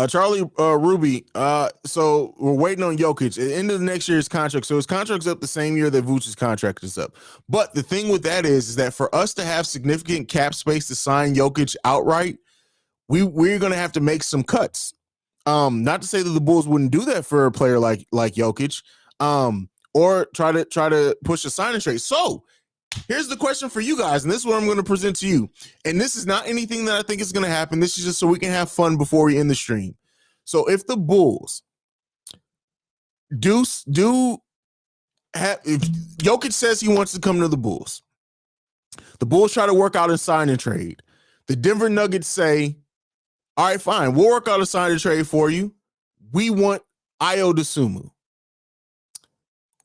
Charlie Ruby, so we're waiting on Jokic. At the end of the next year's contract, so his contract's up the same year that Vooch's contract is up. But the thing with that is that for us to have significant cap space to sign Jokic outright, we're going to have to make some cuts. Not to say that the Bulls wouldn't do that for a player like Jokic, or try to push a signing trade. So here's the question for you guys, and this is what I'm going to present to you. And this is not anything that I think is going to happen. This is just so we can have fun before we end the stream. So if the Bulls if Jokic says he wants to come to the Bulls try to work out a sign and trade. The Denver Nuggets say, all right, fine, we'll work out a sign and trade for you. We want Ayo Dosunmu.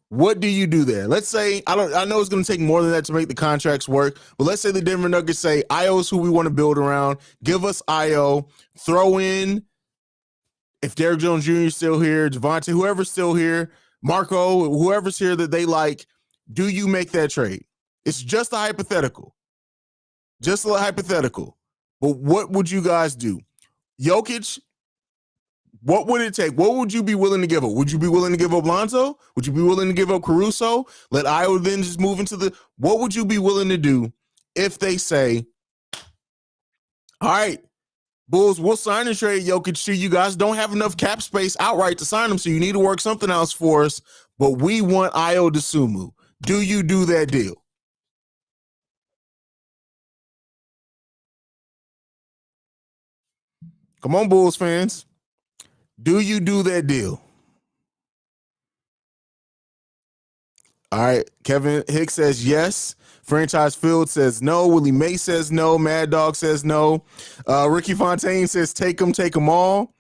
What do you do there? Let's say I know it's going to take more than that to make the contracts work, but let's say the Denver Nuggets say Io is who we want to build around. Give us Io. Throw in, if Derrick Jones Jr. is still here, Javonte, whoever's still here, Marco, whoever's here that they like. Do you make that trade? It's just a hypothetical. Just a hypothetical. But what would you guys do? Jokic, what would it take? What would you be willing to give up? Would you be willing to give up Lonzo? Would you be willing to give up Caruso? Let Io then just move into the... What would you be willing to do if they say, all right, Bulls, we'll sign and trade Jokic to you guys. Don't have enough cap space outright to sign him, so you need to work something else for us, but we want Io DeSumo. Do you do that deal? Come on, Bulls fans. Do you do that deal? All right. Kevin Hicks says yes. Franchise Field says no. Willie May says no. Mad Dog says no. Ricky Fontaine says take them all.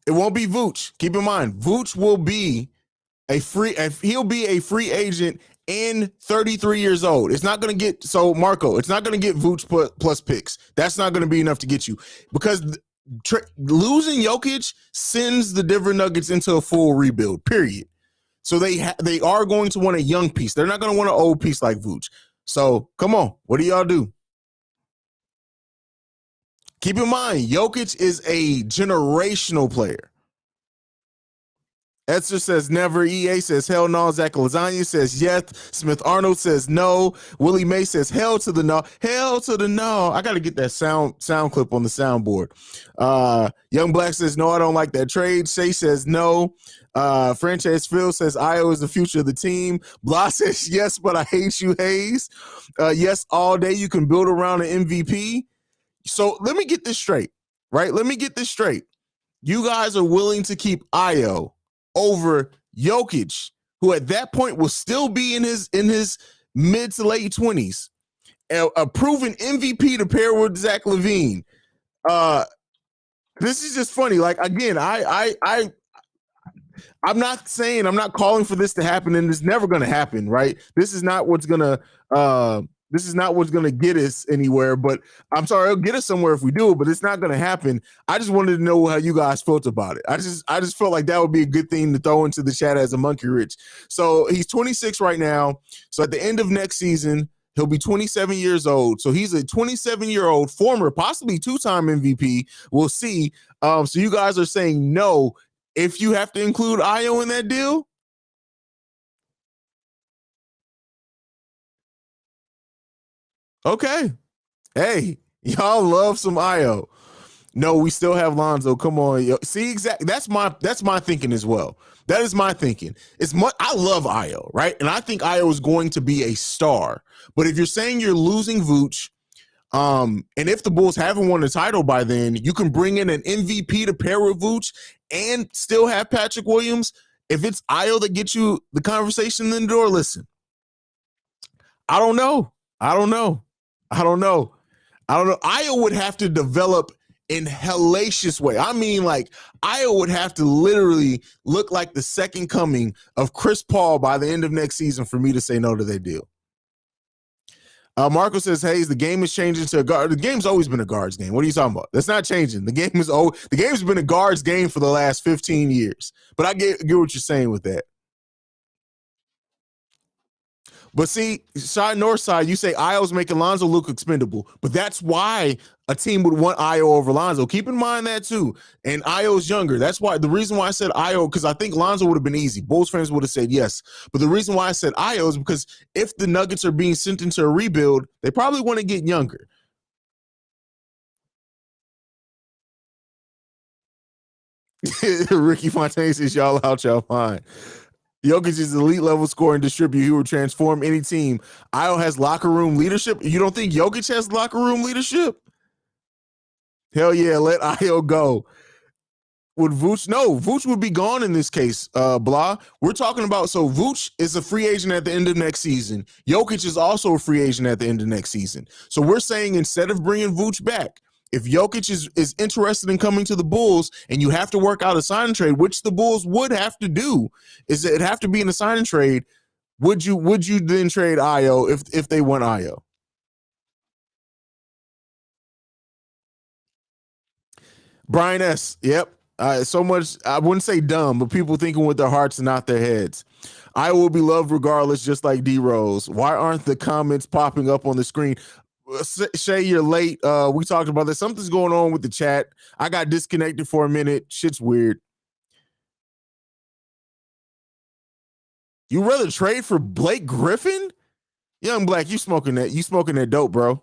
It won't be Vooch. Keep in mind, Vooch will be he'll be a free agent and 33 years old. It's not going to get, so Marco, it's not going to get Vooch plus picks. That's not going to be enough to get you, because losing Jokic sends the Denver Nuggets into a full rebuild, period. So they are going to want a young piece. They're not going to want an old piece like Vooch. So come on, what do y'all do? Keep in mind, Jokic is a generational player. Esther says never. EA says hell no. Zach Lasagna says yes. Smith Arnold says no. Willie May says hell to the no. Hell to the no. I got to get that sound clip on the soundboard. Young Black says no, I don't like that trade. Shay says no. Franchise Phil says Io is the future of the team. Blah says yes, but I hate you, Haize. Yes, all day you can build around an MVP. So let me get this straight, right? Let me get this straight. You guys are willing to keep Io over Jokic, who at that point will still be in his mid to late 20s, a proven MVP to pair with Zach LaVine. This is just funny. Like, again, I'm not calling for this to happen, and it's never going to happen, right? This is not what's going to get us anywhere, but I'm sorry, it'll get us somewhere if we do it, but it's not going to happen. I just wanted to know how you guys felt about it. I just felt like that would be a good thing to throw into the chat as a Monkey Rich. So he's 26 right now. So at the end of next season, he'll be 27 years old. So he's a 27-year-old former, possibly two-time MVP. We'll see. So you guys are saying no if you have to include Io in that deal? Okay. Hey, y'all love some Io. No, we still have Lonzo. Come on. Yo. See, exactly. That's my thinking as well. That is my thinking. I love Io, right? And I think Io is going to be a star. But if you're saying you're losing Vooch, and if the Bulls haven't won the title by then, you can bring in an MVP to pair with Vooch and still have Patrick Williams. If it's Io that gets you the conversation in the door, listen, I don't know. Io would have to develop in hellacious way. I mean, like, Io would have to literally look like the second coming of Chris Paul by the end of next season for me to say no to that deal. Marco says, Haize, the game is changing to a guard. The game's always been a guards game. What are you talking about? That's not changing. The game's been a guards game for the last 15 years. But I get what you're saying with that. But see, side north side, you say Io's making Lonzo look expendable, but that's why a team would want Io over Lonzo. Keep in mind that too. And Io's younger. That's why the reason why I said Io, because I think Lonzo would have been easy. Bulls fans would have said yes. But the reason why I said Io is because if the Nuggets are being sent into a rebuild, they probably want to get younger. Ricky Fontaine says, y'all out y'all mind. Jokic is elite level scorer and distributor. He will transform any team. Io has locker room leadership. You don't think Jokic has locker room leadership? Hell yeah, let Io go. Would Vooch? No, Vooch would be gone in this case, blah. We're talking about, so Vooch is a free agent at the end of next season. Jokic is also a free agent at the end of next season. So we're saying instead of bringing Vooch back, if Jokic is interested in coming to the Bulls and you have to work out a sign and trade, which the Bulls would have to do, is it'd have to be in a sign and trade. Would you then trade Io if they want Io? Brian S. Yep. So much, I wouldn't say dumb, but people thinking with their hearts and not their heads. I will be loved regardless, just like D Rose. Why aren't the comments popping up on the screen? Shay, you're late. We talked about this. Something's going on with the chat. I got disconnected for a minute. Shit's weird. You rather trade for Blake Griffin? Young Black, you smoking that dope, bro.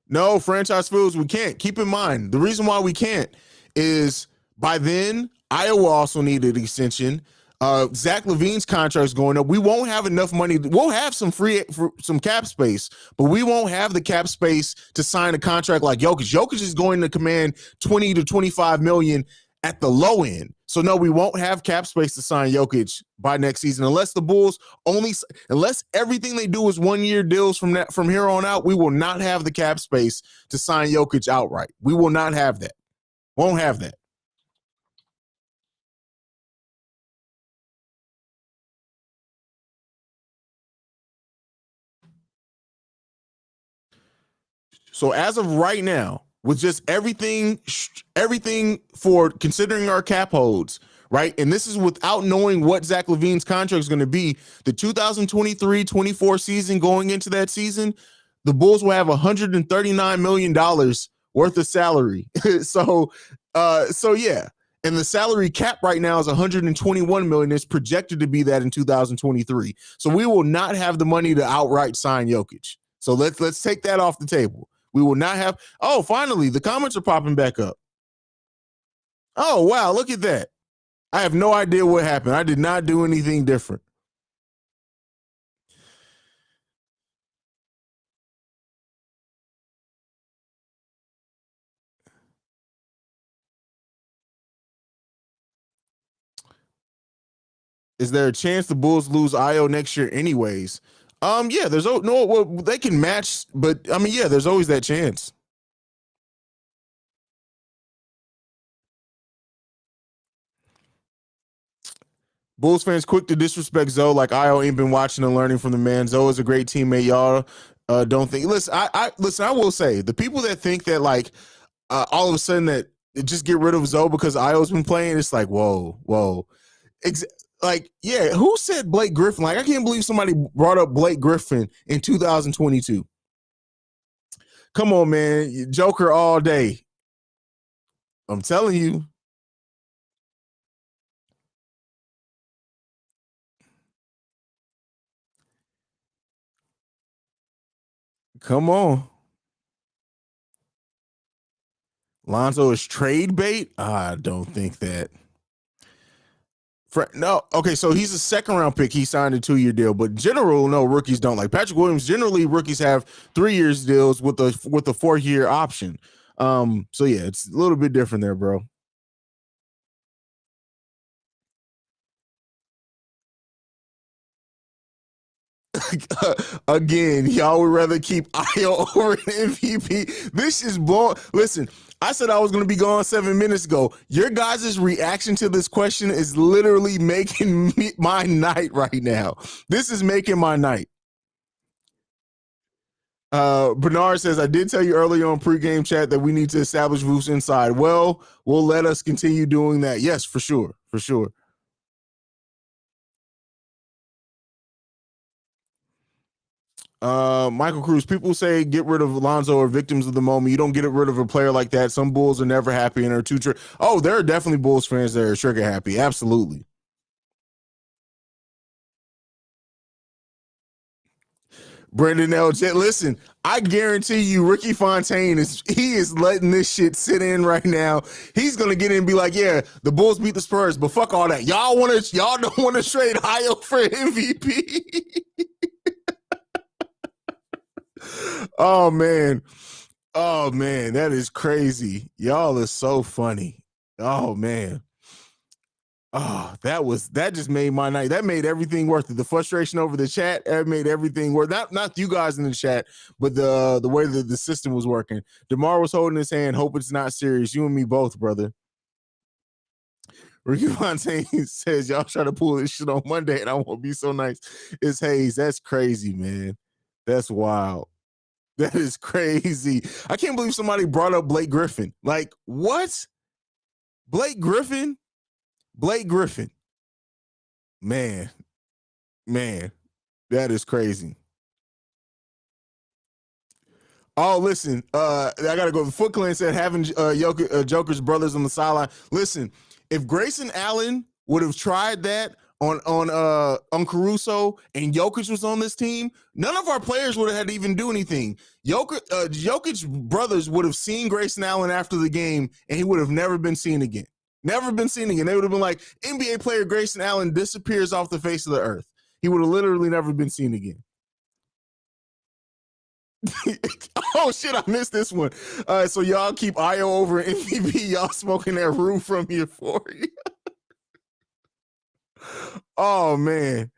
No, franchise fools, we can't. Keep in mind, the reason why we can't is by then, Iowa also needed an extension. Zach LaVine's contract's going up. We won't have enough money. We'll have some cap space, but we won't have the cap space to sign a contract like Jokic. Jokic is going to command 20 to 25 million at the low end. So no, we won't have cap space to sign Jokic by next season unless the Bulls unless everything they do is 1 year deals from here on out. We will not have the cap space to sign Jokic outright. We will not have that. Won't have that. So as of right now, with just everything for considering our cap holds, right? And this is without knowing what Zach LaVine's contract is going to be. The 2023-24 season, going into that season, the Bulls will have $139 million worth of salary. So yeah. And the salary cap right now is $121 million. It's projected to be that in 2023. So we will not have the money to outright sign Jokic. So let's take that off the table. We will not have. Oh, finally, the comments are popping back up. Oh, wow, look at that. I have no idea what happened. I did not do anything different. Is there a chance the Bulls lose Io next year anyways? Yeah, there's they can match, but I mean, yeah, there's always that chance. Bulls fans quick to disrespect Zoe like Io ain't been watching and learning from the man. Zoe is a great teammate. Y'all don't think. Listen, I will say the people that think that like all of a sudden that just get rid of Zoe because Io's been playing. It's like whoa. Like, yeah, who said Blake Griffin? Like, I can't believe somebody brought up Blake Griffin in 2022. Come on, man. Joker all day. I'm telling you. Come on. Lonzo is trade bait? I don't think that. No, okay, so he's a second round pick. He signed a 2-year deal, but in general, no, rookies don't. Like Patrick Williams, generally rookies have 3 years deals with a 4-year option. So yeah, it's a little bit different there, bro. Again, y'all would rather keep Io over an MVP. This is blowing. Listen, I said I was going to be gone 7 minutes ago. Your guys' reaction to this question is literally making my night right now. This is making my night. Bernard says, I did tell you earlier on pregame chat that we need to establish Vooch inside. Well, we'll let us continue doing that. Yes, for sure. For sure. Michael Cruz, people say get rid of Alonzo or victims of the moment. You don't get rid of a player like that. Some Bulls are never happy and are too Oh, there are definitely Bulls fans that are trigger happy. Absolutely. Brendan L. Listen, I guarantee you Ricky Fontaine is letting this shit sit in right now. He's gonna get in and be like, yeah, the Bulls beat the Spurs, but fuck all that. Y'all don't want to trade Io for MVP. Oh man, that is crazy. Y'all are so funny. Oh man. Oh, that just made my night. That made everything worth it. The frustration over the chat, that made everything worth. Not you guys in the chat, but the way that the system was working. DeMar was holding his hand. Hope it's not serious. You and me both, brother. Ricky Fontaine says y'all try to pull this shit on Monday, and I won't be so nice. It's Haize. That's crazy, man. That's wild. That is crazy. I can't believe somebody brought up Blake Griffin. Like, what? Blake Griffin? Blake Griffin. Man, that is crazy. Oh, listen, I gotta go. The Foot Clan said having Joker's brothers on the sideline. Listen, if Grayson Allen would have tried that on Caruso and Jokic was on this team, none of our players would have had to even do anything. Jokic's brothers would have seen Grayson Allen after the game, and he would have never been seen again. Never been seen again. They would have been like, NBA player Grayson Allen disappears off the face of the earth. He would have literally never been seen again. Oh, shit, I missed this one. So y'all keep Io over MVP. Y'all smoking that roof from euphoria. Oh, man.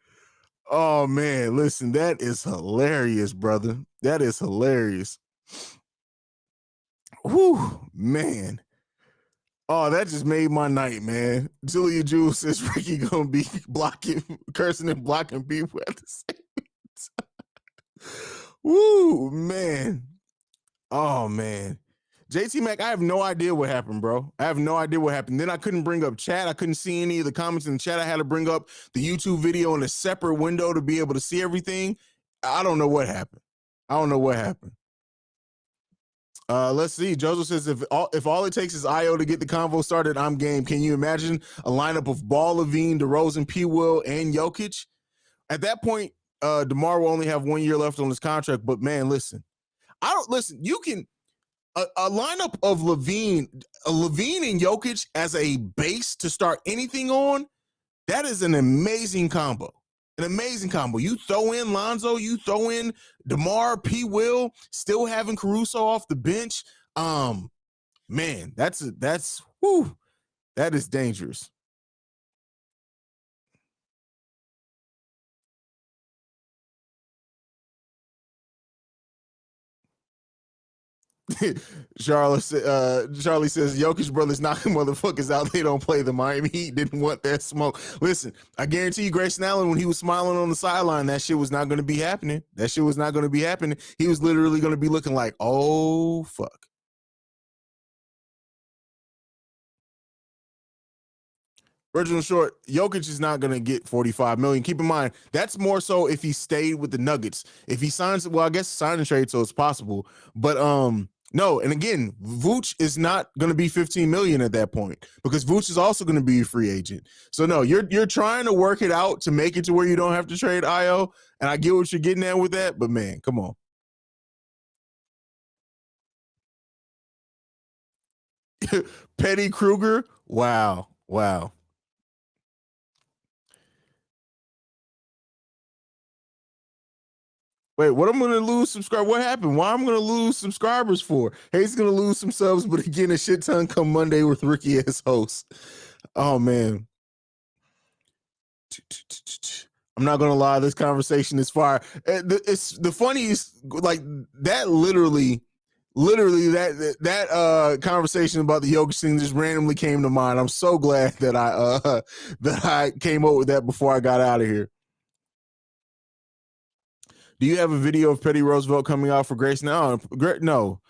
Oh, man. Listen, that is hilarious, brother. That is hilarious. Whew, man. Oh, that just made my night, man. Julia Jules says Ricky gonna be cursing and blocking people at the same time. Woo, man. Oh, man. JT Mac, I have no idea what happened, bro. I have no idea what happened. Then I couldn't bring up chat. I couldn't see any of the comments in the chat. I had to bring up the YouTube video in a separate window to be able to see everything. I don't know what happened. Let's see. Joseph says if all it takes is Io to get the convo started, I'm game. Can you imagine a lineup of Ball, Levine, DeRozan, P. Will, and Jokic? At that point, DeMar will only have 1 year left on his contract. But man, listen, you can a lineup of Levine and Jokic as a base to start anything on. That is an amazing combo. An amazing combo. You throw in Lonzo, you throw in DeMar, P. Will, still having Caruso off the bench. Man, that is dangerous. Charlie says Jokic brothers knocking motherfuckers out. They don't play. The Miami Heat didn't want that smoke. Listen, I guarantee you, Grayson Allen, when he was smiling on the sideline, that shit was not going to be happening. He was literally going to be looking like, oh fuck. Original Short, Jokic is not going to get $45 million. Keep in mind, that's more so if he stayed with the Nuggets. If he signs, well, I guess sign and trade, so it's possible. But no, and again, Vooch is not going to be $15 million at that point because Vooch is also going to be a free agent. So no, you're trying to work it out to make it to where you don't have to trade Io, and I get what you're getting at with that, but man, come on. Petty Kruger, wow. Wait, what I'm going to lose subscribers? What happened? Why I'm going to lose subscribers for? He's going to lose some subs, but again, a shit ton come Monday with Ricky as host. Oh, man. I'm not going to lie. This conversation is fire. It's the funniest, like that literally that conversation about the Jokic thing just randomly came to mind. I'm so glad that I came up with that before I got out of here. Do you have a video of Petty Roosevelt coming out for Grayson Allen? No,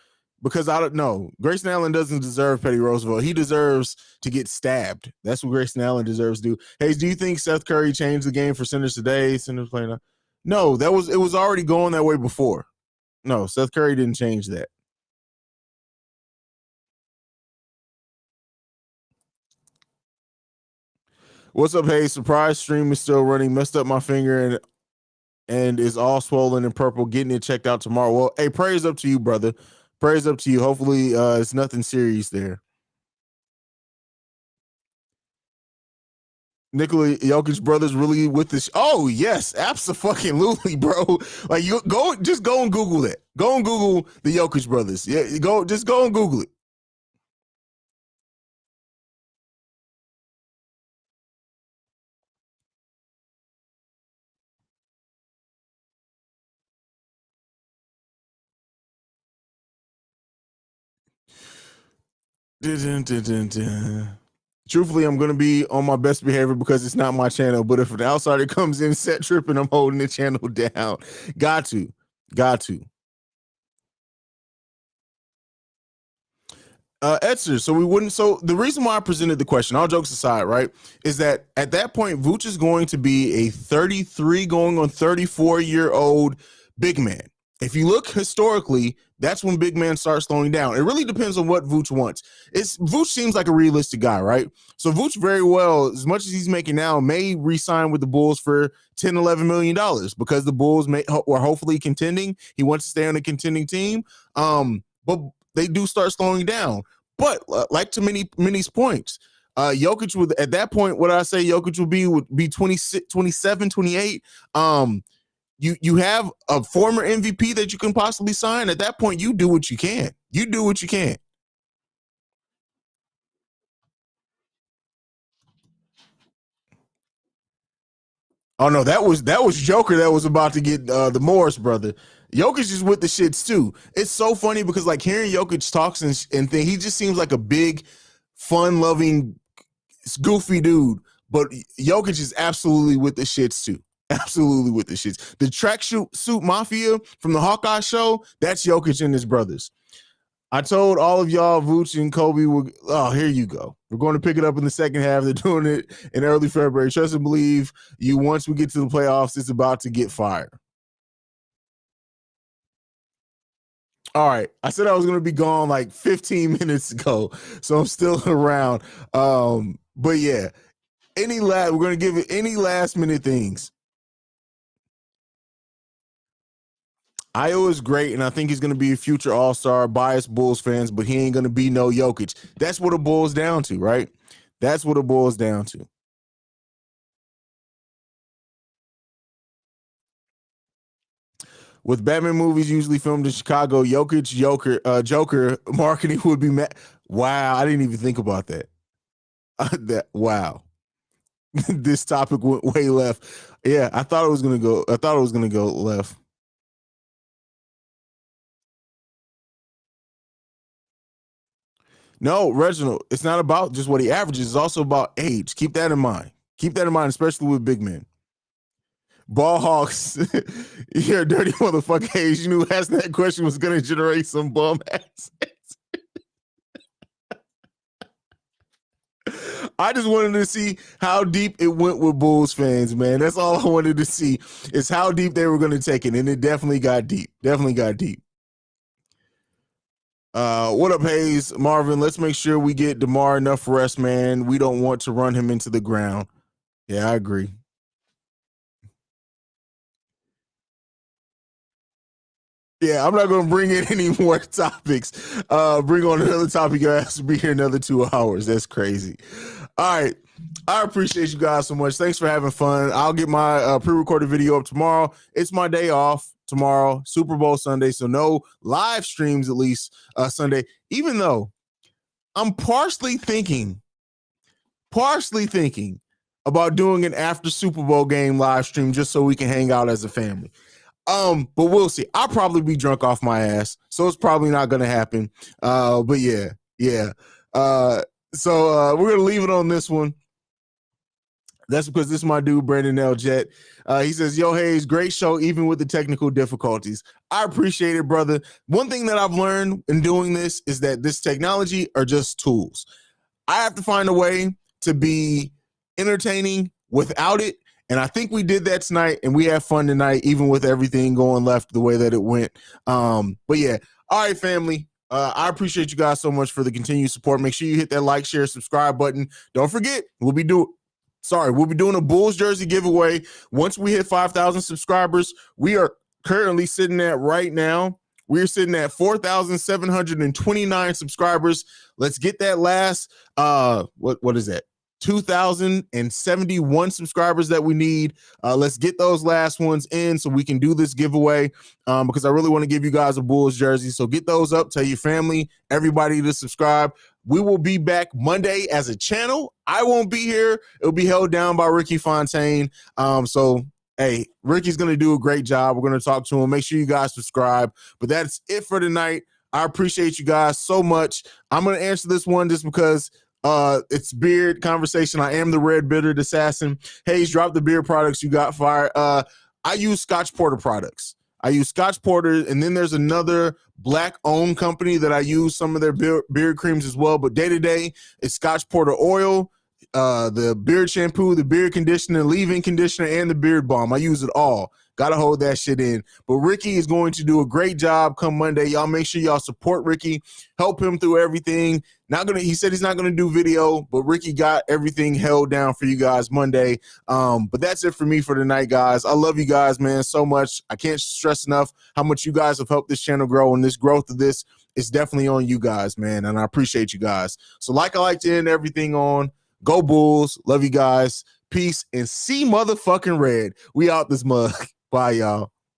because I don't know. Grayson Allen doesn't deserve Petty Roosevelt. He deserves to get stabbed. That's what Grayson Allen deserves to do. Hey, do you think Seth Curry changed the game for centers today? Centers playing up? No, it was already going that way before. No, Seth Curry didn't change that. What's up, hey? Surprise stream is still running. Messed up my finger and is all swollen and purple. Getting it checked out tomorrow. Well, hey, prayers up to you, brother. Prayers up to you. Hopefully, it's nothing serious there. Nikola Jokic brothers really with this? Oh yes, absolutely, bro. Like you go and Google that. Go and Google the Jokic brothers. Yeah, go and Google it. Truthfully, I'm going to be on my best behavior because it's not my channel. But if an outsider comes in set tripping, I'm holding the channel down. Got to. Etzer, so the reason why I presented the question, all jokes aside, right, is that at that point, Vooch is going to be a 33 going on 34-year-old big man. If you look historically, that's when big men start slowing down. It really depends on what Vooch wants. Vooch seems like a realistic guy, right? So Vooch very well, as much as he's making now, may re-sign with the Bulls for $10, $11 million because the Bulls are hopefully contending. He wants to stay on a contending team. But they do start slowing down. But like to Minnie's points, Jokic would, at that point, what I say Jokic would be 26, 27, 28. You have a former MVP that you can possibly sign. At that point, you do what you can. Oh no, that was Joker that was about to get the Morris brother. Jokic is with the shits too. It's so funny because like hearing Jokic talks and thing, he just seems like a big, fun-loving, goofy dude. But Jokic is absolutely with the shits too. Absolutely with the shits. The tracksuit mafia from the Hawkeye show, that's Jokic and his brothers. I told all of y'all, Vooch and Kobe, here you go. We're going to pick it up in the second half. They're doing it in early February. Trust and believe you, once we get to the playoffs, it's about to get fire. All right. I said I was going to be gone like 15 minutes ago, so I'm still around. But yeah, we're going to give it any last minute things. Io is great, and I think he's going to be a future all-star. Biased Bulls fans, but he ain't going to be no Jokic. That's what it boils down to, right? That's what it boils down to. With Batman movies usually filmed in Chicago, Joker marketing would be wow, I didn't even think about that. Wow. This topic went way left. Yeah, I thought it was gonna go left. No, Reginald, it's not about just what he averages, it's also about age. Keep that in mind. Especially with big men. Ball Hawks, you're a dirty motherfucker. Haize, you knew asking that question was going to generate some bum ass. I just wanted to see how deep it went with Bulls fans, man. That's all I wanted to see is how deep they were going to take it, and it definitely got deep. What up, Haize? Marvin, let's make sure we get DeMar enough rest, man. We don't want to run him into the ground. Yeah, I agree. Yeah, I'm not going to bring in any more topics. Bring on another topic. You have to be here another 2 hours. That's crazy. All right. I appreciate you guys so much. Thanks for having fun. I'll get my pre-recorded video up tomorrow. It's my day off tomorrow, Super Bowl Sunday, so no live streams at least Sunday, even though I'm partially thinking about doing an after Super Bowl game live stream just so we can hang out as a family. But we'll see. I'll probably be drunk off my ass, so it's probably not going to happen. But yeah. So we're going to leave it on this one. That's because this is my dude, Brandon L. Jet. He says, yo, Haize, great show, even with the technical difficulties. I appreciate it, brother. One thing that I've learned in doing this is that this technology are just tools. I have to find a way to be entertaining without it. And I think we did that tonight, and we had fun tonight, even with everything going left the way that it went. But yeah, all right, family. I appreciate you guys so much for the continued support. Make sure you hit that like, share, subscribe button. Don't forget, we'll be doing a Bulls jersey giveaway once we hit 5,000 subscribers. We are currently sitting at right now. We're sitting at 4,729 subscribers. Let's get that last what is that? 2,071 subscribers that we need. Let's get those last ones in so we can do this giveaway because I really want to give you guys a Bulls jersey. So get those up. Tell your family, everybody to subscribe. We will be back Monday as a channel. I won't be here. It'll be held down by Ricky Fontaine. So, hey, Ricky's going to do a great job. We're going to talk to him. Make sure you guys subscribe. But that's it for tonight. I appreciate you guys so much. I'm going to answer this one just because it's beard conversation. I am the red bearded assassin. Haize, drop the beard products you got fire. I use Scotch Porter products. I use Scotch Porter, and then there's another black-owned company that I use some of their beard creams as well. But day-to-day, it's Scotch Porter oil, the beard shampoo, the beard conditioner, leave-in conditioner, and the beard balm. I use it all. Got to hold that shit in. But Ricky is going to do a great job come Monday. Y'all make sure y'all support Ricky. Help him through everything. He said he's not going to do video, but Ricky got everything held down for you guys Monday. But that's it for me for tonight, guys. I love you guys, man, so much. I can't stress enough how much you guys have helped this channel grow, and this growth of this is definitely on you guys, man, and I appreciate you guys. So I like to end everything on, go Bulls. Love you guys. Peace and see motherfucking red. We out this mug. Bye, y'all.